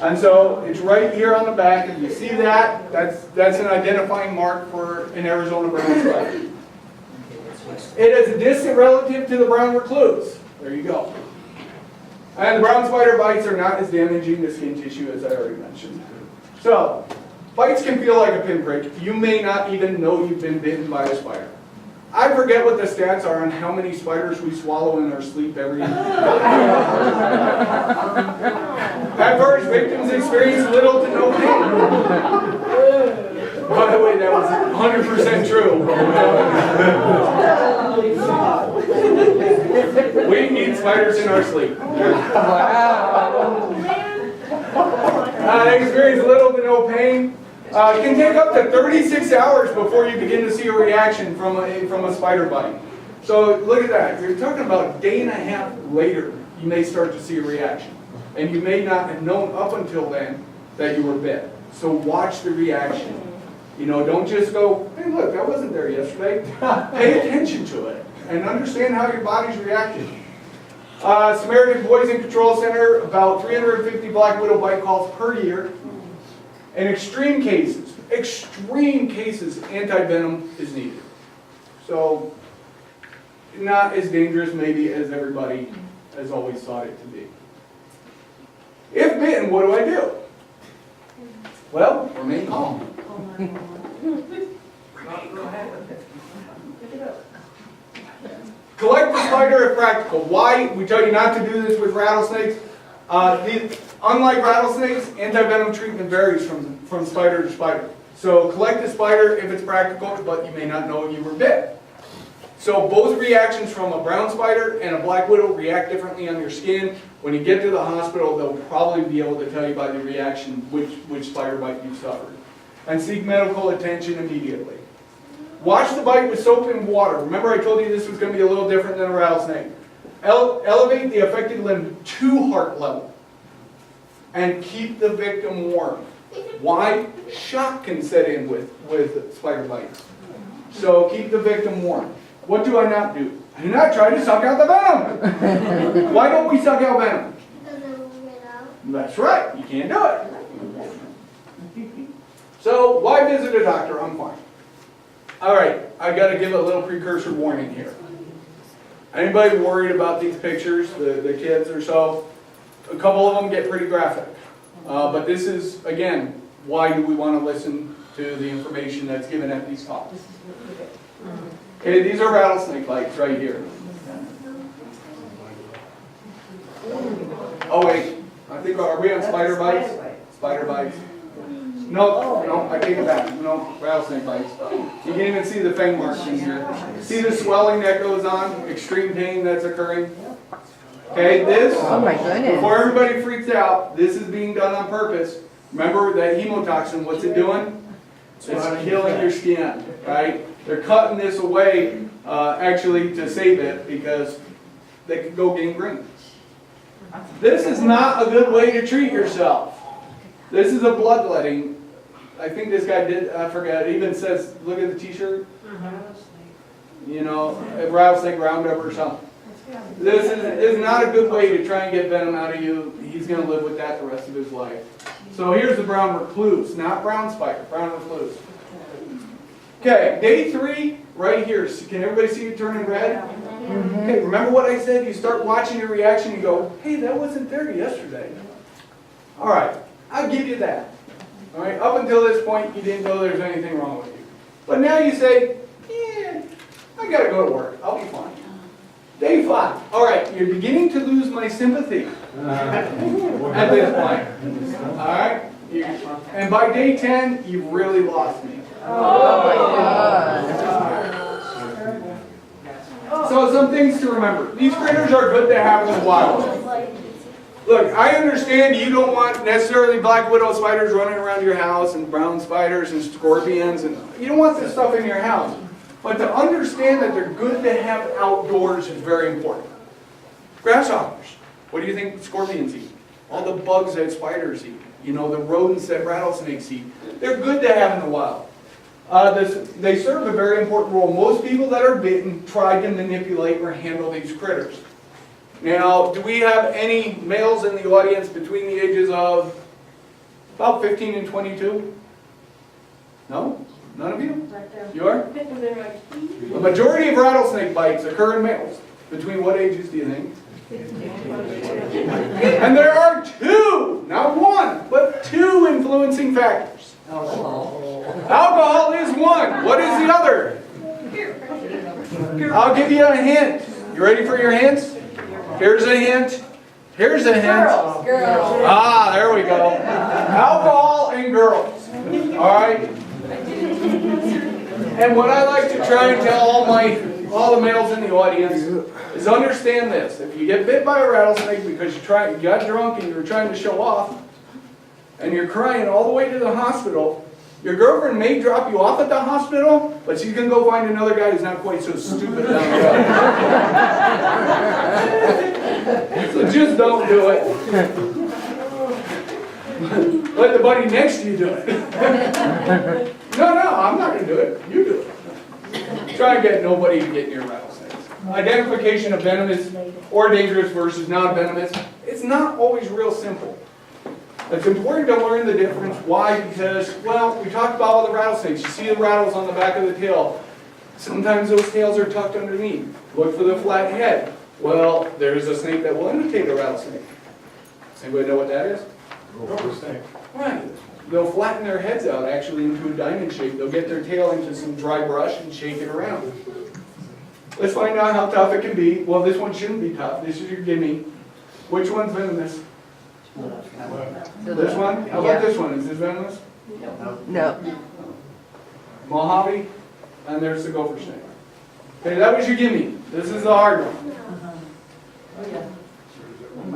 And so it's right here on the back. If you see that, that's an identifying mark for an Arizona brown spider. It is a distant relative to the brown recluse. There you go. And the brown spider bites are not as damaging to skin tissue as I already mentioned. So, bites can feel like a pinprick. You may not even know you've been bitten by a spider. I forget what the stats are on how many spiders we swallow in our sleep every day. At first, victims experience little to no pain. By the way, that was 100% true. We eat spiders in our sleep. Wow. They experience little to no pain. It can take up to 36 hours before you begin to see a reaction from a spider bite. So look at that. If you're talking about a day and a half later, you may start to see a reaction. And you may not have known up until then that you were bit. So watch the reaction. You know, don't just go, hey look, I wasn't there yesterday. Pay attention to it and understand how your body's reacting. Samaritan Poison Control Center, about 350 black widow bite calls per year. In extreme cases, anti-venom is needed. So, not as dangerous maybe as everybody has always thought it to be. If bitten, what do I do? Well, remain calm. Collect the spider if practical. Why? We tell you not to do this with rattlesnakes. Unlike rattlesnakes, anti-venom treatment varies from spider to spider. So collect the spider if it's practical, but you may not know you were bit. So both reactions from a brown spider and a black widow react differently on your skin. When you get to the hospital, they'll probably be able to tell you by the reaction which spider bite you suffered. And seek medical attention immediately. Wash the bite with soap and water. Remember I told you this was going to be a little different than a rattlesnake. Elevate the affected limb to heart level. And keep the victim warm. Why? Shock can set in with spider bites. So keep the victim warm. What do I not do? I do not try to suck out the venom. Why don't we suck out venom? Because it will get out. That's right. You can't do it. So why visit a doctor? I'm fine. All right. I got to give a little precursor warning here. Anybody worried about these pictures, the kids or so? A couple of them get pretty graphic. But this is, again, why do we want to listen to the information that's given at these talks? Okay, these are rattlesnake bites right here. Oh wait, I think, are we on spider bites? Spider bites. No, I take it back. No, rattlesnake bites. You can even see the fang marks in here. See the swelling that goes on? Extreme pain that's occurring? Okay, this, Oh my goodness. before everybody freaks out, this is being done on purpose. Remember that hemotoxin, what's it doing? It's killing your skin, right? They're cutting this away, actually, to save it because they could go gangrene. This is not a good way to treat yourself. This is a bloodletting. I think this guy did, I forget, it even says, look at the t-shirt. You know, a rattlesnake roundup or something. This is not a good way to try and get venom out of you. He's going to live with that the rest of his life. So here's the brown recluse, not brown spider, brown recluse. Okay, day 3, right here. So can everybody see it turning red? Okay, remember what I said? You start watching your reaction, you go, hey, that wasn't there yesterday. All right, I'll give you that. All right, up until this point, you didn't know there was anything wrong with you. But now you say, yeah, I got to go to work. I'll be fine. Day 5. All right, you're beginning to lose my sympathy at this point. All right? And by day 10, you've really lost me. Oh my God. So some things to remember. These critters are good to have in the wild. Look, I understand you don't want necessarily black widow spiders running around your house and brown spiders and scorpions, and you don't want this stuff in your house. But to understand that they're good to have outdoors is very important. Grasshoppers. What do you think scorpions eat? All the bugs that spiders eat. You know, the rodents that rattlesnakes eat. They're good to have in the wild. They serve a very important role. Most people that are bitten try to manipulate or handle these critters. Now, do we have any males in the audience between the ages of about 15 and 22? No? None of you? You are? The majority of rattlesnake bites occur in males. Between what ages do you think? And there are 2, not 1, but 2 influencing factors. Alcohol is one. What is the other? I'll give you a hint. You ready for your hints? Here's a hint. Here's a hint. Girls. Ah, there we go. Alcohol and girls. All right. And what I like to try and tell all the males in the audience is understand this. If you get bit by a rattlesnake because you got drunk and you were trying to show off, and you're crying all the way to the hospital, your girlfriend may drop you off at the hospital, but she's going to go find another guy who's not quite so stupid down the road. So just don't do it. Let the buddy next to you do it. No, I'm not going to do it. You do it. Try and get nobody to get near rattlesnakes. Identification of venomous or dangerous versus non-venomous. It's not always real simple. It's important to learn the difference. Why? Because, well, we talked about all the rattlesnakes. You see the rattles on the back of the tail. Sometimes those tails are tucked underneath. Look for the flat head. Well, there's a snake that will imitate a rattlesnake. Anybody know what that is? Rubber snake. Right. They'll flatten their heads out actually into a diamond shape. They'll get their tail into some dry brush and shake it around. Let's find out how tough it can be. Well, this one shouldn't be tough. This is your gimme. Which one's venomous? This one? How about this one? Is this venomous? No. Mojave? And there's the gopher snake. Okay, that was your gimme. This is the hard one.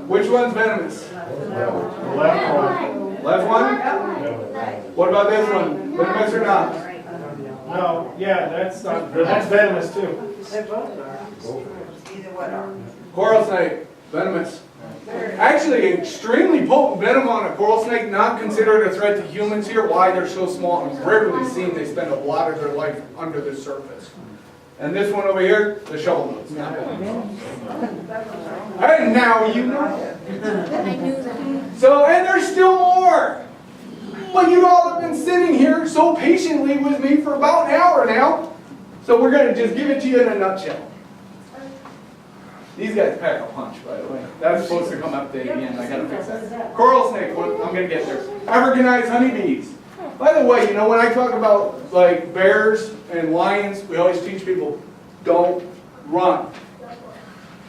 Which one's venomous? The left one. Left one? What about this one? Venomous or not? No, yeah, that's not, that's venomous too. They both are. Either one are. Coral snake, venomous. Actually, extremely potent venom on a coral snake, not considered a threat to humans here. Why? They're so small and rarely seen. They spend a lot of their life under the surface. And this one over here, the shovel nose. And now you know. I knew that. So, and there's still more. But you all have been sitting here so patiently with me for about an hour now. So we're going to just give it to you in a nutshell. These guys pack a punch, by the way. That's supposed to come up there again. I got to fix that. Coral snake, I'm going to get there. Africanized honeybees. By the way, you know, when I talk about like bears and lions, we always teach people, don't run.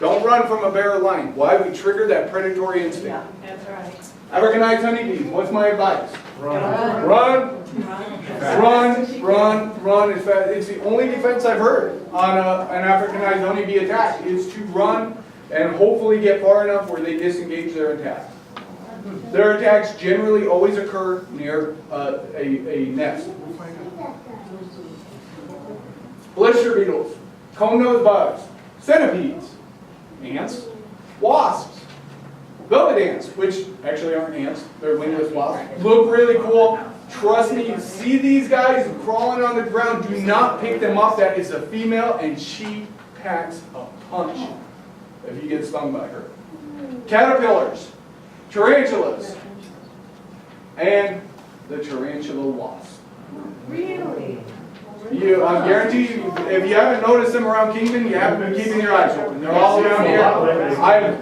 Don't run from a bear or lion. Why? We trigger that predatory instinct. That's right. Africanized honeybees, what's my advice? Run. Run, run. It's the only defense I've heard on an Africanized honeybee attack is to run and hopefully get far enough where they disengage their attack. Their attacks generally always occur near a nest. Blister beetles, cone-nosed bugs, centipedes, ants, wasps, velvet ants, which actually aren't ants, they're wingless wasps, look really cool. Trust me, you see these guys crawling on the ground, do not pick them up. That is a female and she packs a punch if you get stung by her. Caterpillars, tarantulas, and the tarantula wasp. Really? I guarantee you, if you haven't noticed them around Kingman, you haven't been keeping your eyes open. They're all around here.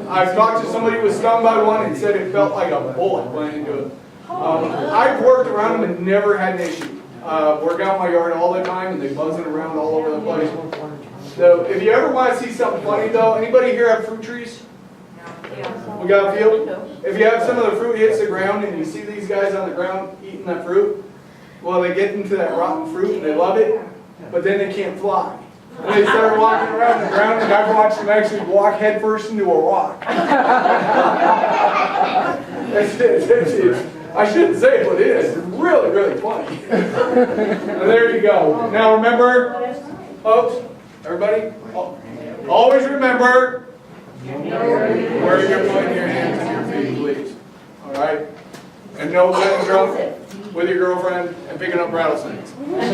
I've talked to somebody who was stung by one and said it felt like a bullet went into it. I've worked around them and never had an issue. Work out my yard all the time and they buzzing around all over the place. So if you ever want to see something funny though, anybody here have fruit trees? We got a few? If you have some of the fruit hits the ground and you see these guys on the ground eating that fruit, well, they get into that rotten fruit and they love it, but then they can't fly. And they start walking around the ground, and I've watched them actually walk headfirst into a rock. I shouldn't say it, but it is really, really funny. And there you go. Now remember, folks, everybody, always remember, where you're putting your hands and your feet, please. All right? And no getting drunk with your girlfriend and picking up rattlesnakes. Thank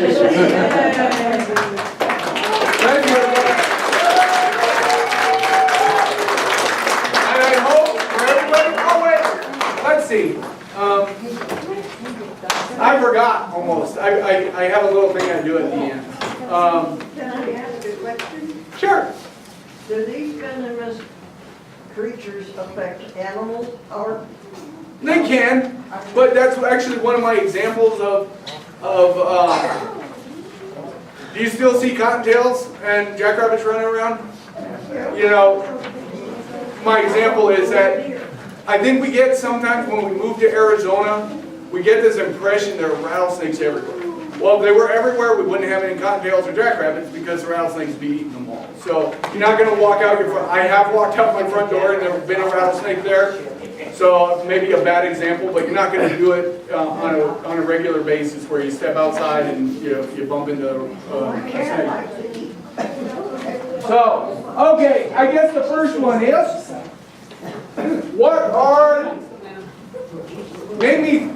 you, everybody. And I hope for everybody, oh wait, let's see. I forgot almost. I have a little thing I do at the end. Can I ask a question? Sure. Do these venomous creatures affect animals or? They can, but that's actually one of my examples of do you still see cottontails and jackrabbits running around? You know, my example is that I think we get sometimes when we move to Arizona, we get this impression there are rattlesnakes everywhere. Well, if they were everywhere, we wouldn't have any cottontails or jackrabbits because the rattlesnakes be eating them all. So you're not going to walk out your front. I have walked out my front door and there's been a rattlesnake there. So maybe a bad example, but you're not going to do it on a regular basis where you step outside and you bump into a snake. So, okay, I guess the first one is, what are, name me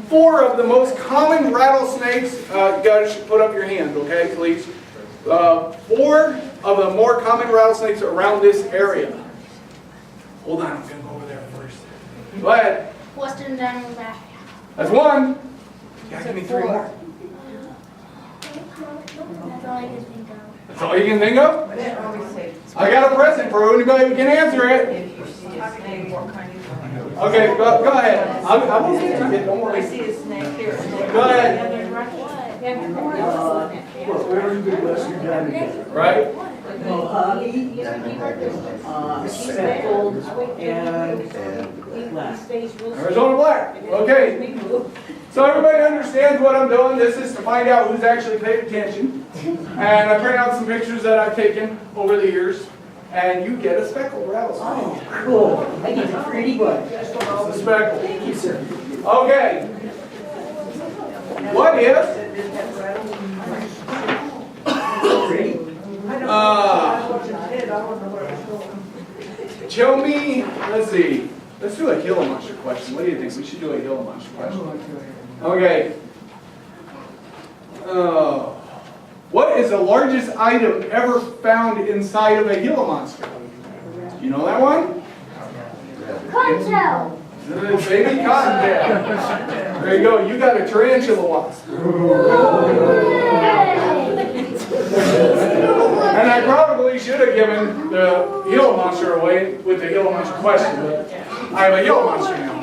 4 of the most common rattlesnakes. You guys should put up your hand, okay, please. 4 of the more common rattlesnakes around this area. Hold on, I'm going to go over there first. Go ahead. Western Diamondback. That's 1. You gotta give me 3 more. That's all I can think of. That's all you can think of? I got a present for anybody who can answer it. Okay, go ahead. I won't get to it, don't I worry. see a snake here. Go ahead. Very good Western diamondback. Right? Mojave, speckled, and black. Arizona black. Okay. So everybody understands what I'm doing. This is to find out who's actually paid attention. And I print out some pictures that I've taken over the years. And you get a speckled rattlesnake. Oh, cool. I get a pretty one. It's a speckled. Thank you, sir. Okay. What if, Pretty. tell me, let's see, let's do a Gila monster question. What do you think? We should do a Gila monster question. Okay. What is the largest item ever found inside of a Gila monster? You know that one? Concho. Baby cottontail. There you go. You got a tarantula wasp. And I probably should have given the Gila monster away with the Gila monster question, but I have a Gila monster now.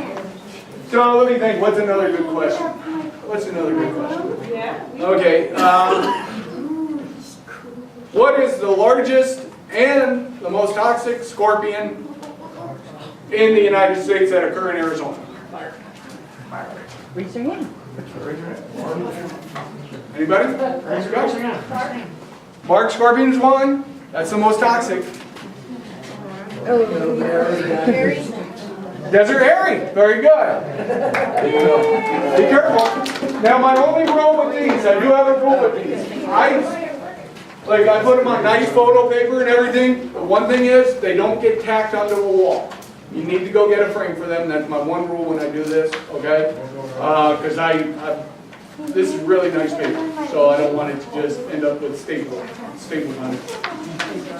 So let me think. What's another good question? What's another good question? Okay. What is the largest and the most toxic scorpion in the United States that occur in Arizona? Raise your hand. Anybody? Bark scorpion's one. That's the most toxic. Desert hairy. Very good. Be careful. Now my only rule with these, I do have a rule with these. I put them on nice photo paper and everything. The one thing is, they don't get tacked onto a wall. You need to go get a frame for them. That's my one rule when I do this, okay? Because this is really nice paper, so I don't want it to just end up with staples on it.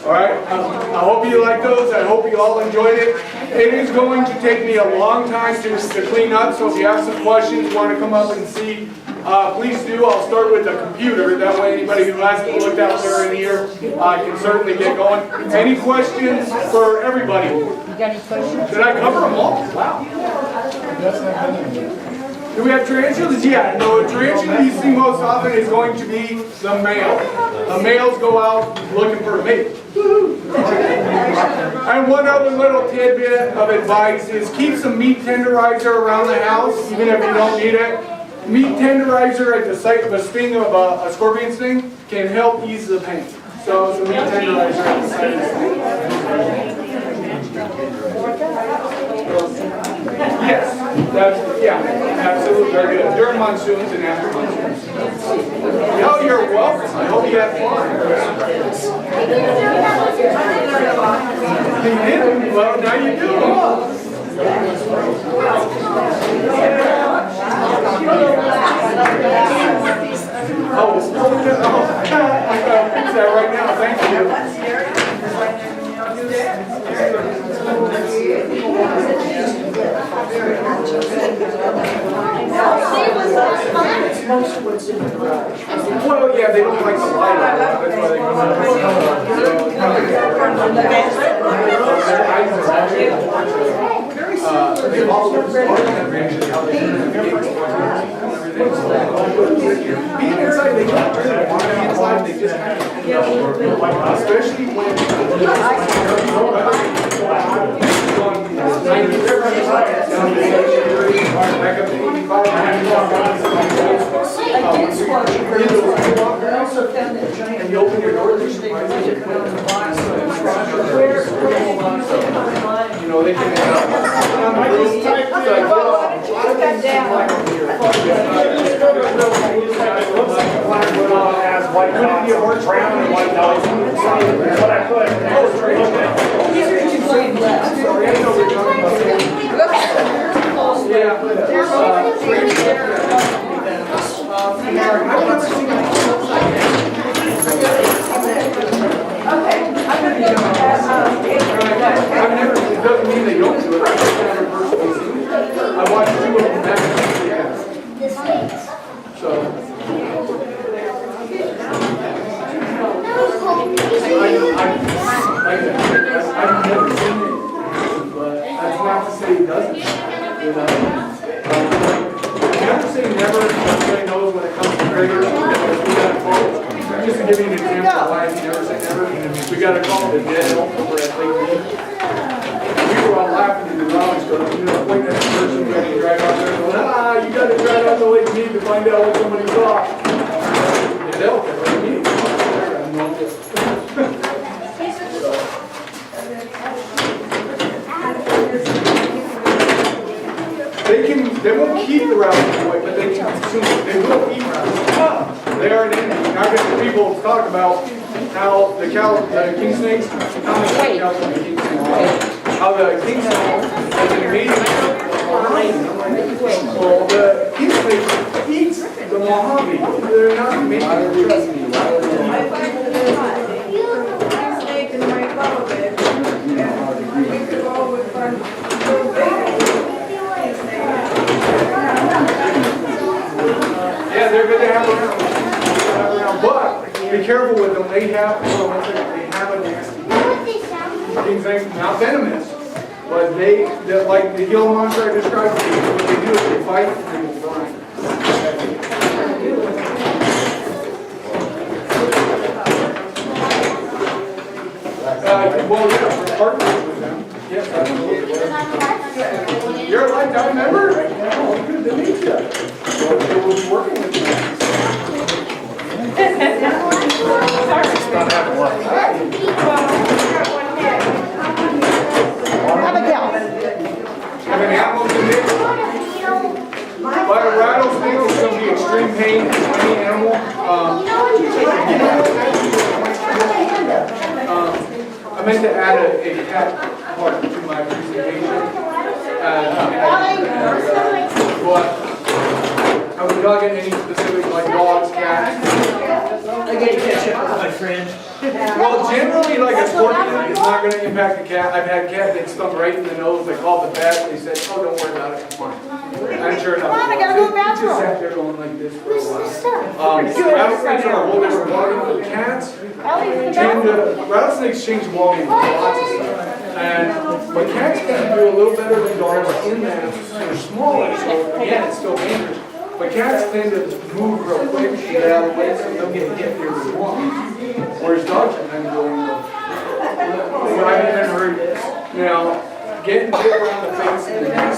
All right, I hope you like those. I hope you all enjoyed it. It is going to take me a long time to clean up, so if you have some questions, want to come up and see, please do. I'll start with the computer. That way anybody who hasn't looked out there in here can certainly get going. Any questions for everybody? You got any questions? Did I cover them all? Wow. Do we have tarantulas? Yeah, no, a tarantula you see most often is going to be the male. The males go out looking for a mate. And one other little tidbit of advice is keep some meat tenderizer around the house, even if you don't need it. Meat tenderizer at the site of a sting of a scorpion sting can help ease the pain. So some meat tenderizer at the site of a sting. Yes, absolutely, very good. During monsoons and after monsoons. Oh, you're welcome. I hope you had fun. You did? Well, now you do. Oh, I got that right now. Thank you. Well, yeah, they don't like the light on. That's why they come out. Being inside, they can't turn it on. Inside, they just kind of, especially when and you open your door, you know, they can White dogs, brown and white dogs. What I put. It doesn't mean they don't do it. I watched two of them back. So. I've never seen it, but that's not to say say he doesn't. You never say never. Everybody knows when it comes to triggers. We got to call it. Just to give you an example of why you never say never. We got to call it a dead elk over at Lake Mead. We were all laughing in the garage, pointing at the person who had to drive out there, going, you got to drive out to Lake Mead to find out what somebody saw. Dead elk at Lake Mead. They won't keep the rabbit away, but they can consume it. They will eat rabbits. They are an enemy. Now I get people to talk about how the king snakes, how the king snakes, how the king snake is an amazing. Well, the king snake eats the Mojave. They're not made to trust me. I find it hot. Snake in my bottle bed. We could all with fun. Yeah, they're good to have around. But be careful with them. They have a nasty king snake, not venomous. But they're like the Gila monster I described to you. What they do is they fight and they will grind. Well, yeah, we're partners with them. Yes, absolutely. You're a lifetime member? Oh, good to meet you. Well, they will be working with you. Not having one. Abigail. Have an animal condition? But a rattlesnake is going to be extreme pain in any animal. I meant to add a cat part to my presentation. But I was not getting any specific like dogs, cats. I get to catch up with my friend. Well, generally, like a scorpion is not going to impact the cat. I've had cat get stung right in the nose. I called the vet. They said, "Oh, don't worry about it. It's fine." And sure enough, Mom, I gotta go to the it just bathroom. sat there going like this for a while. Rattlesnakes are a whole different ballgame. Cats rattlesnakes change the ballgame for lots of stuff. And what cats can do a little better than dogs in that they're smaller. So again, it's still dangerous. But cats tend to move real quick, get out of the way, so they'll get hit here with one. Whereas dogs are kind of going, I haven't heard. Now, getting bit around the face and the neck,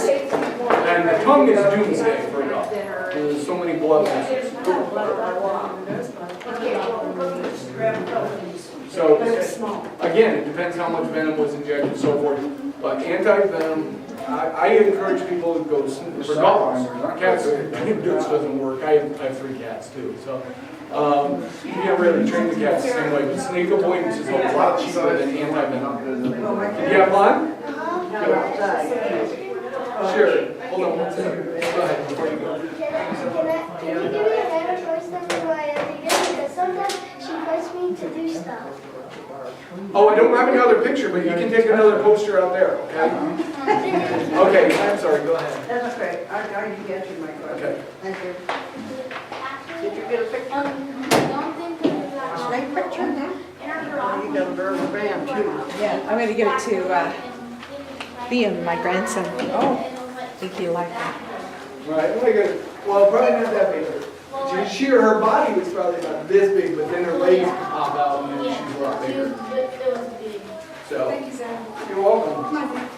and the tongue is doomsday for a dog. There's so many blood vessels. So, again, it depends how much venom was injected and so forth. But anti-venom, I encourage people to go for dogs. Cats, this doesn't work. I have 3 cats too. So you can't really train the cats the same way. But snake avoidance is a lot cheaper than anti-venom. You have fun? Sure. Hold on one second. Go ahead before you go. Can you give me a better choice than what I already did? Because sometimes she puts me to do stuff. Oh, I don't have any other picture, but you can take another poster out there, okay? Okay, I'm sorry, go ahead. That's great. I answered my question. Okay. Thank you. Did you get a picture? Don't think that Snake picture? Oh, you got a verbal band too. Yeah, I'm gonna give it to Liam, my grandson. Oh, I think he'll like that. Right, well, probably not that big. Her body was probably about this big, but then her legs could pop out and then she's a lot bigger. So, you're welcome.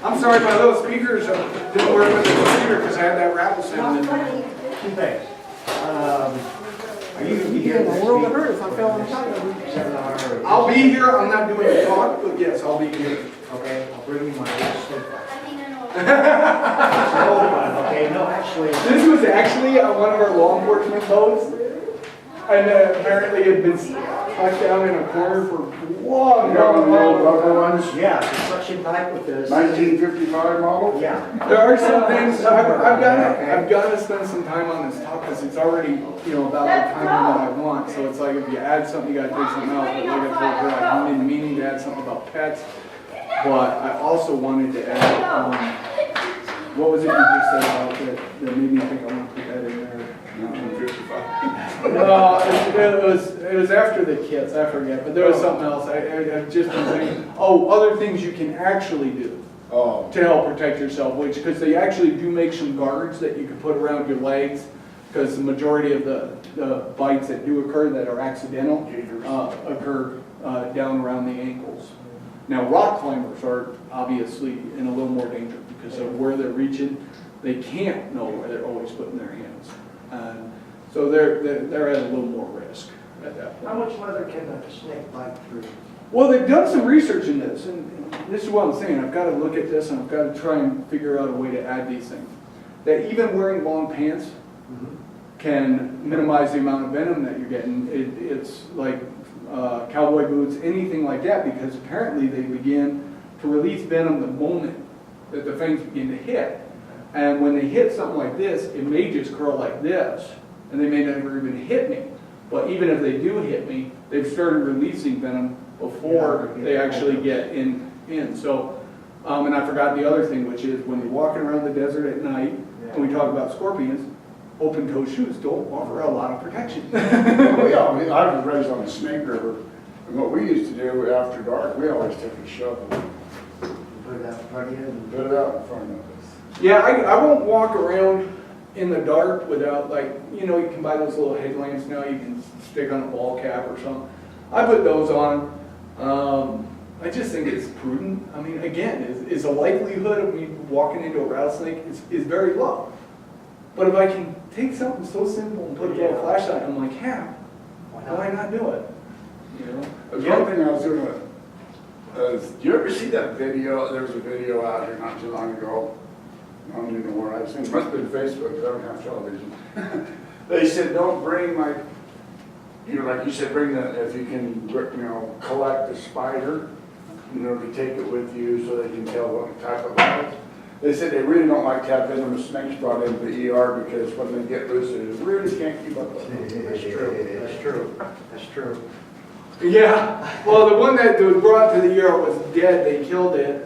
I'm sorry my little speakers didn't work with the computer because I had that rattle sound in there. Two things. Are you going to be here? In the world of hurt if I fell on top of you. I'll be here, I'm not doing a talk, but yes, I'll be here. Okay, I'll bring you my slip. I Hold on, okay, no, actually. This was actually one of our law enforcement boats, and apparently it had been stuck down in a corner for long, Rubber ones, yeah, construction type with the. 1955 model? Yeah. There are some things, I've got to spend some time on this talk, because it's already, about the time that I want, so it's like if you add something, you gotta take something out, but like I told her, I've been meaning to add something about pets, but I also wanted to add, what was it you just said about that made me think I want to put that in there? 1955. No, it was after the kids, I forget, but there was something else, I've just been saying, other things you can actually do. Oh, to help protect yourself, which, because they actually do make some guards that you can put around your legs, because the majority of the bites that do occur that are accidental occur down around the ankles. Now, rock climbers are obviously in a little more danger because of where they're reaching. They can't know where they're always putting their hands. So they're at a little more risk at that point. How much leather can a snake bite through? Well, they've done some research in this, and this is what I'm saying. I've got to look at this, and I've got to try and figure out a way to add these things. That even wearing long pants can minimize the amount of venom that you're getting. It's like cowboy boots, anything like that, because apparently they begin to release venom the moment that the fangs begin to hit. And when they hit something like this, it may just curl like this, and they may never even hit me. But even if they do hit me, they've started releasing venom before they actually get in. So, and I forgot the other thing, which is when you're walking around the desert at night, and we talk about scorpions, open-toe shoes don't offer a lot of protection. yeah, I mean, I was raised on the Snake River, and what we used to do after dark, we always took a shovel, Put it out in front of you and put it out in front of us. Yeah, I won't walk around in the dark without, like, you know, you can buy those little headlamps now, you can stick on a ball cap or something. I put those on. I just think it's prudent. I mean, again, is the likelihood of me walking into a rattlesnake is very low. But if I can take something so simple and put a little flashlight, I'm like, yeah, why not do it? You know? There's one thing I was doing do you ever see that video? There was a video out here not too long ago. I don't even know where I've seen it. Must have been Facebook, because I don't have television. They said, don't bring, like, you know, like you said, bring the, if you can, you know, collect a spider, you know, to take it with you so they can tell what type of animal. They said they really don't like to have venomous snakes brought into the ER because when they get loose, they really can't keep up with them. That's true. That's true. That's true. Yeah, well, the one that was brought to the ER was dead. They killed it.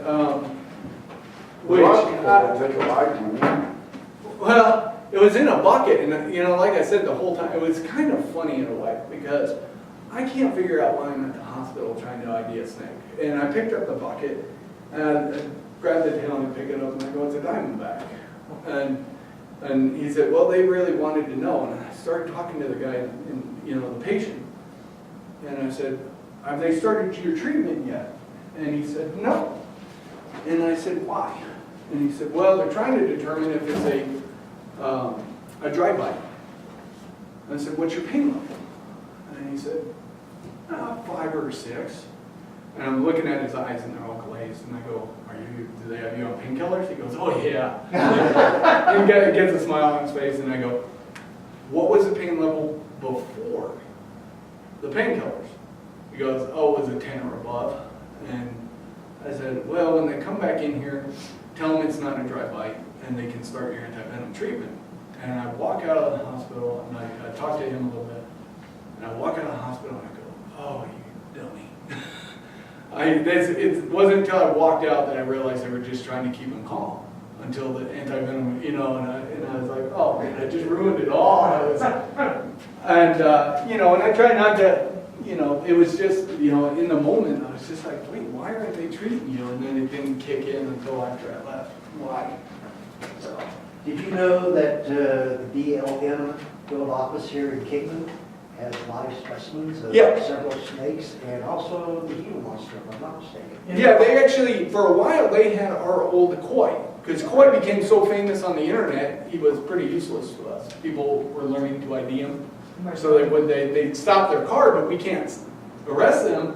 Which, Take a light one. well, it was in a bucket, and you know, like I said the whole time, it was kind of funny in a way because I can't figure out why I'm at the hospital trying to ID a snake. And I picked up the bucket and grabbed the tail and picked it up, and I go, it's a diamondback. And he said, well, they really wanted to know. And I started talking to the guy, and you know, the patient. And I said, have they started your treatment yet? And he said, no. And I said, why? And he said, well, they're trying to determine if it's a dry bite. And I said, what's your pain level? And he said, 5 or 6. And I'm looking at his eyes and they're all glazed. And I go, do they have you on painkillers? He goes, oh yeah. And he gets a smile on his face and I go, what was the pain level before the painkillers? He goes, oh, it was a 10 or above. And I said, well, when they come back in here, tell them it's not a dry bite and they can start your anti-venom treatment. And I walk out of the hospital and I talk to him a little bit. And I walk out of the hospital and I go, oh, you dummy. It wasn't until I walked out that I realized they were just trying to keep him calm until the anti-venom, you know, and I was like, oh man, I just ruined it all. You know, and I try not to, you know, it was just, you know, in the moment, I was just like, wait, why aren't they treating you? And then it didn't kick in until after I left. Why? So. Did you know that the BLM field office here in Kingman has live specimens of several snakes and also the Gila monster, if I'm not mistaken? Yeah, they actually, for a while, they had our old koi. Because koi became so famous on the internet, he was pretty useless to us. People were learning to ID him. So they'd stop their car, but we can't arrest them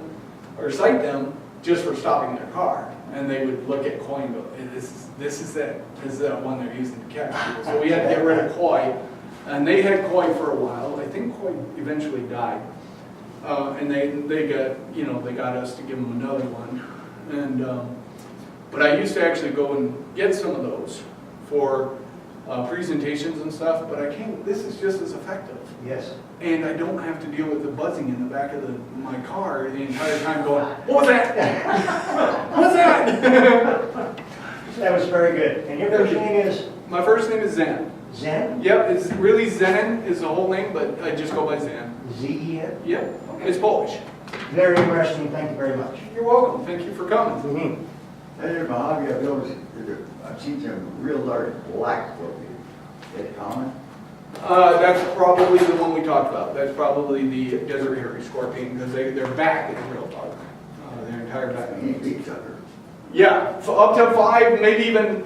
or cite them just for stopping their car. And they would look at koi and go, hey, this is that one they're using to catch people. So we had to get rid of koi. And they had koi for a while. I think koi eventually died. And they got us to give them another one. And but I used to actually go and get some of those for presentations and stuff, but I can't, this is just as effective. Yes. And I don't have to deal with the buzzing in the back of my car the entire time going, what was that? What's that? That was very good. And your first name is? My first name is Zen. Zen? Yep, it's really Zen is the whole name, but I just go by Zen. Z-E-N? Yep, it's Polish. Very interesting. Thank you very much. You're welcome. Thank you for coming. Mm-hmm. Hey, Mojave, I've seen some real large black fluffy. Is that common? That's probably the one we talked about. That's probably the desert hairy scorpion, because their back is real dark. Their entire back. Each other. Yeah, up to 5, maybe even,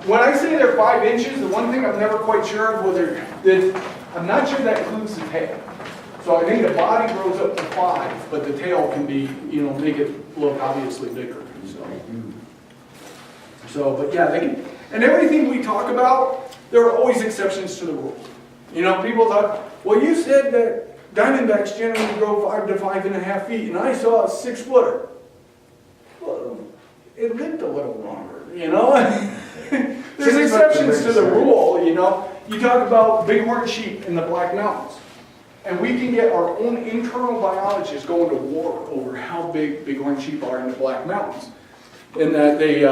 when I say they're 5 inches, the one thing I'm never quite sure of I'm not sure that includes the tail. So I think the body grows up to 5, but the tail can be, make it look obviously bigger. But yeah, they can, and everything we talk about, there are always exceptions to the rule. People thought, well, you said that diamondbacks generally grow 5 to 5.5 feet, and I saw a 6-footer. Well, it lived a little longer, There's exceptions to the rule, You talk about bighorn sheep in the Black Mountains, and we can get our own internal biologists going to war over how big bighorn sheep are in the Black Mountains, and that they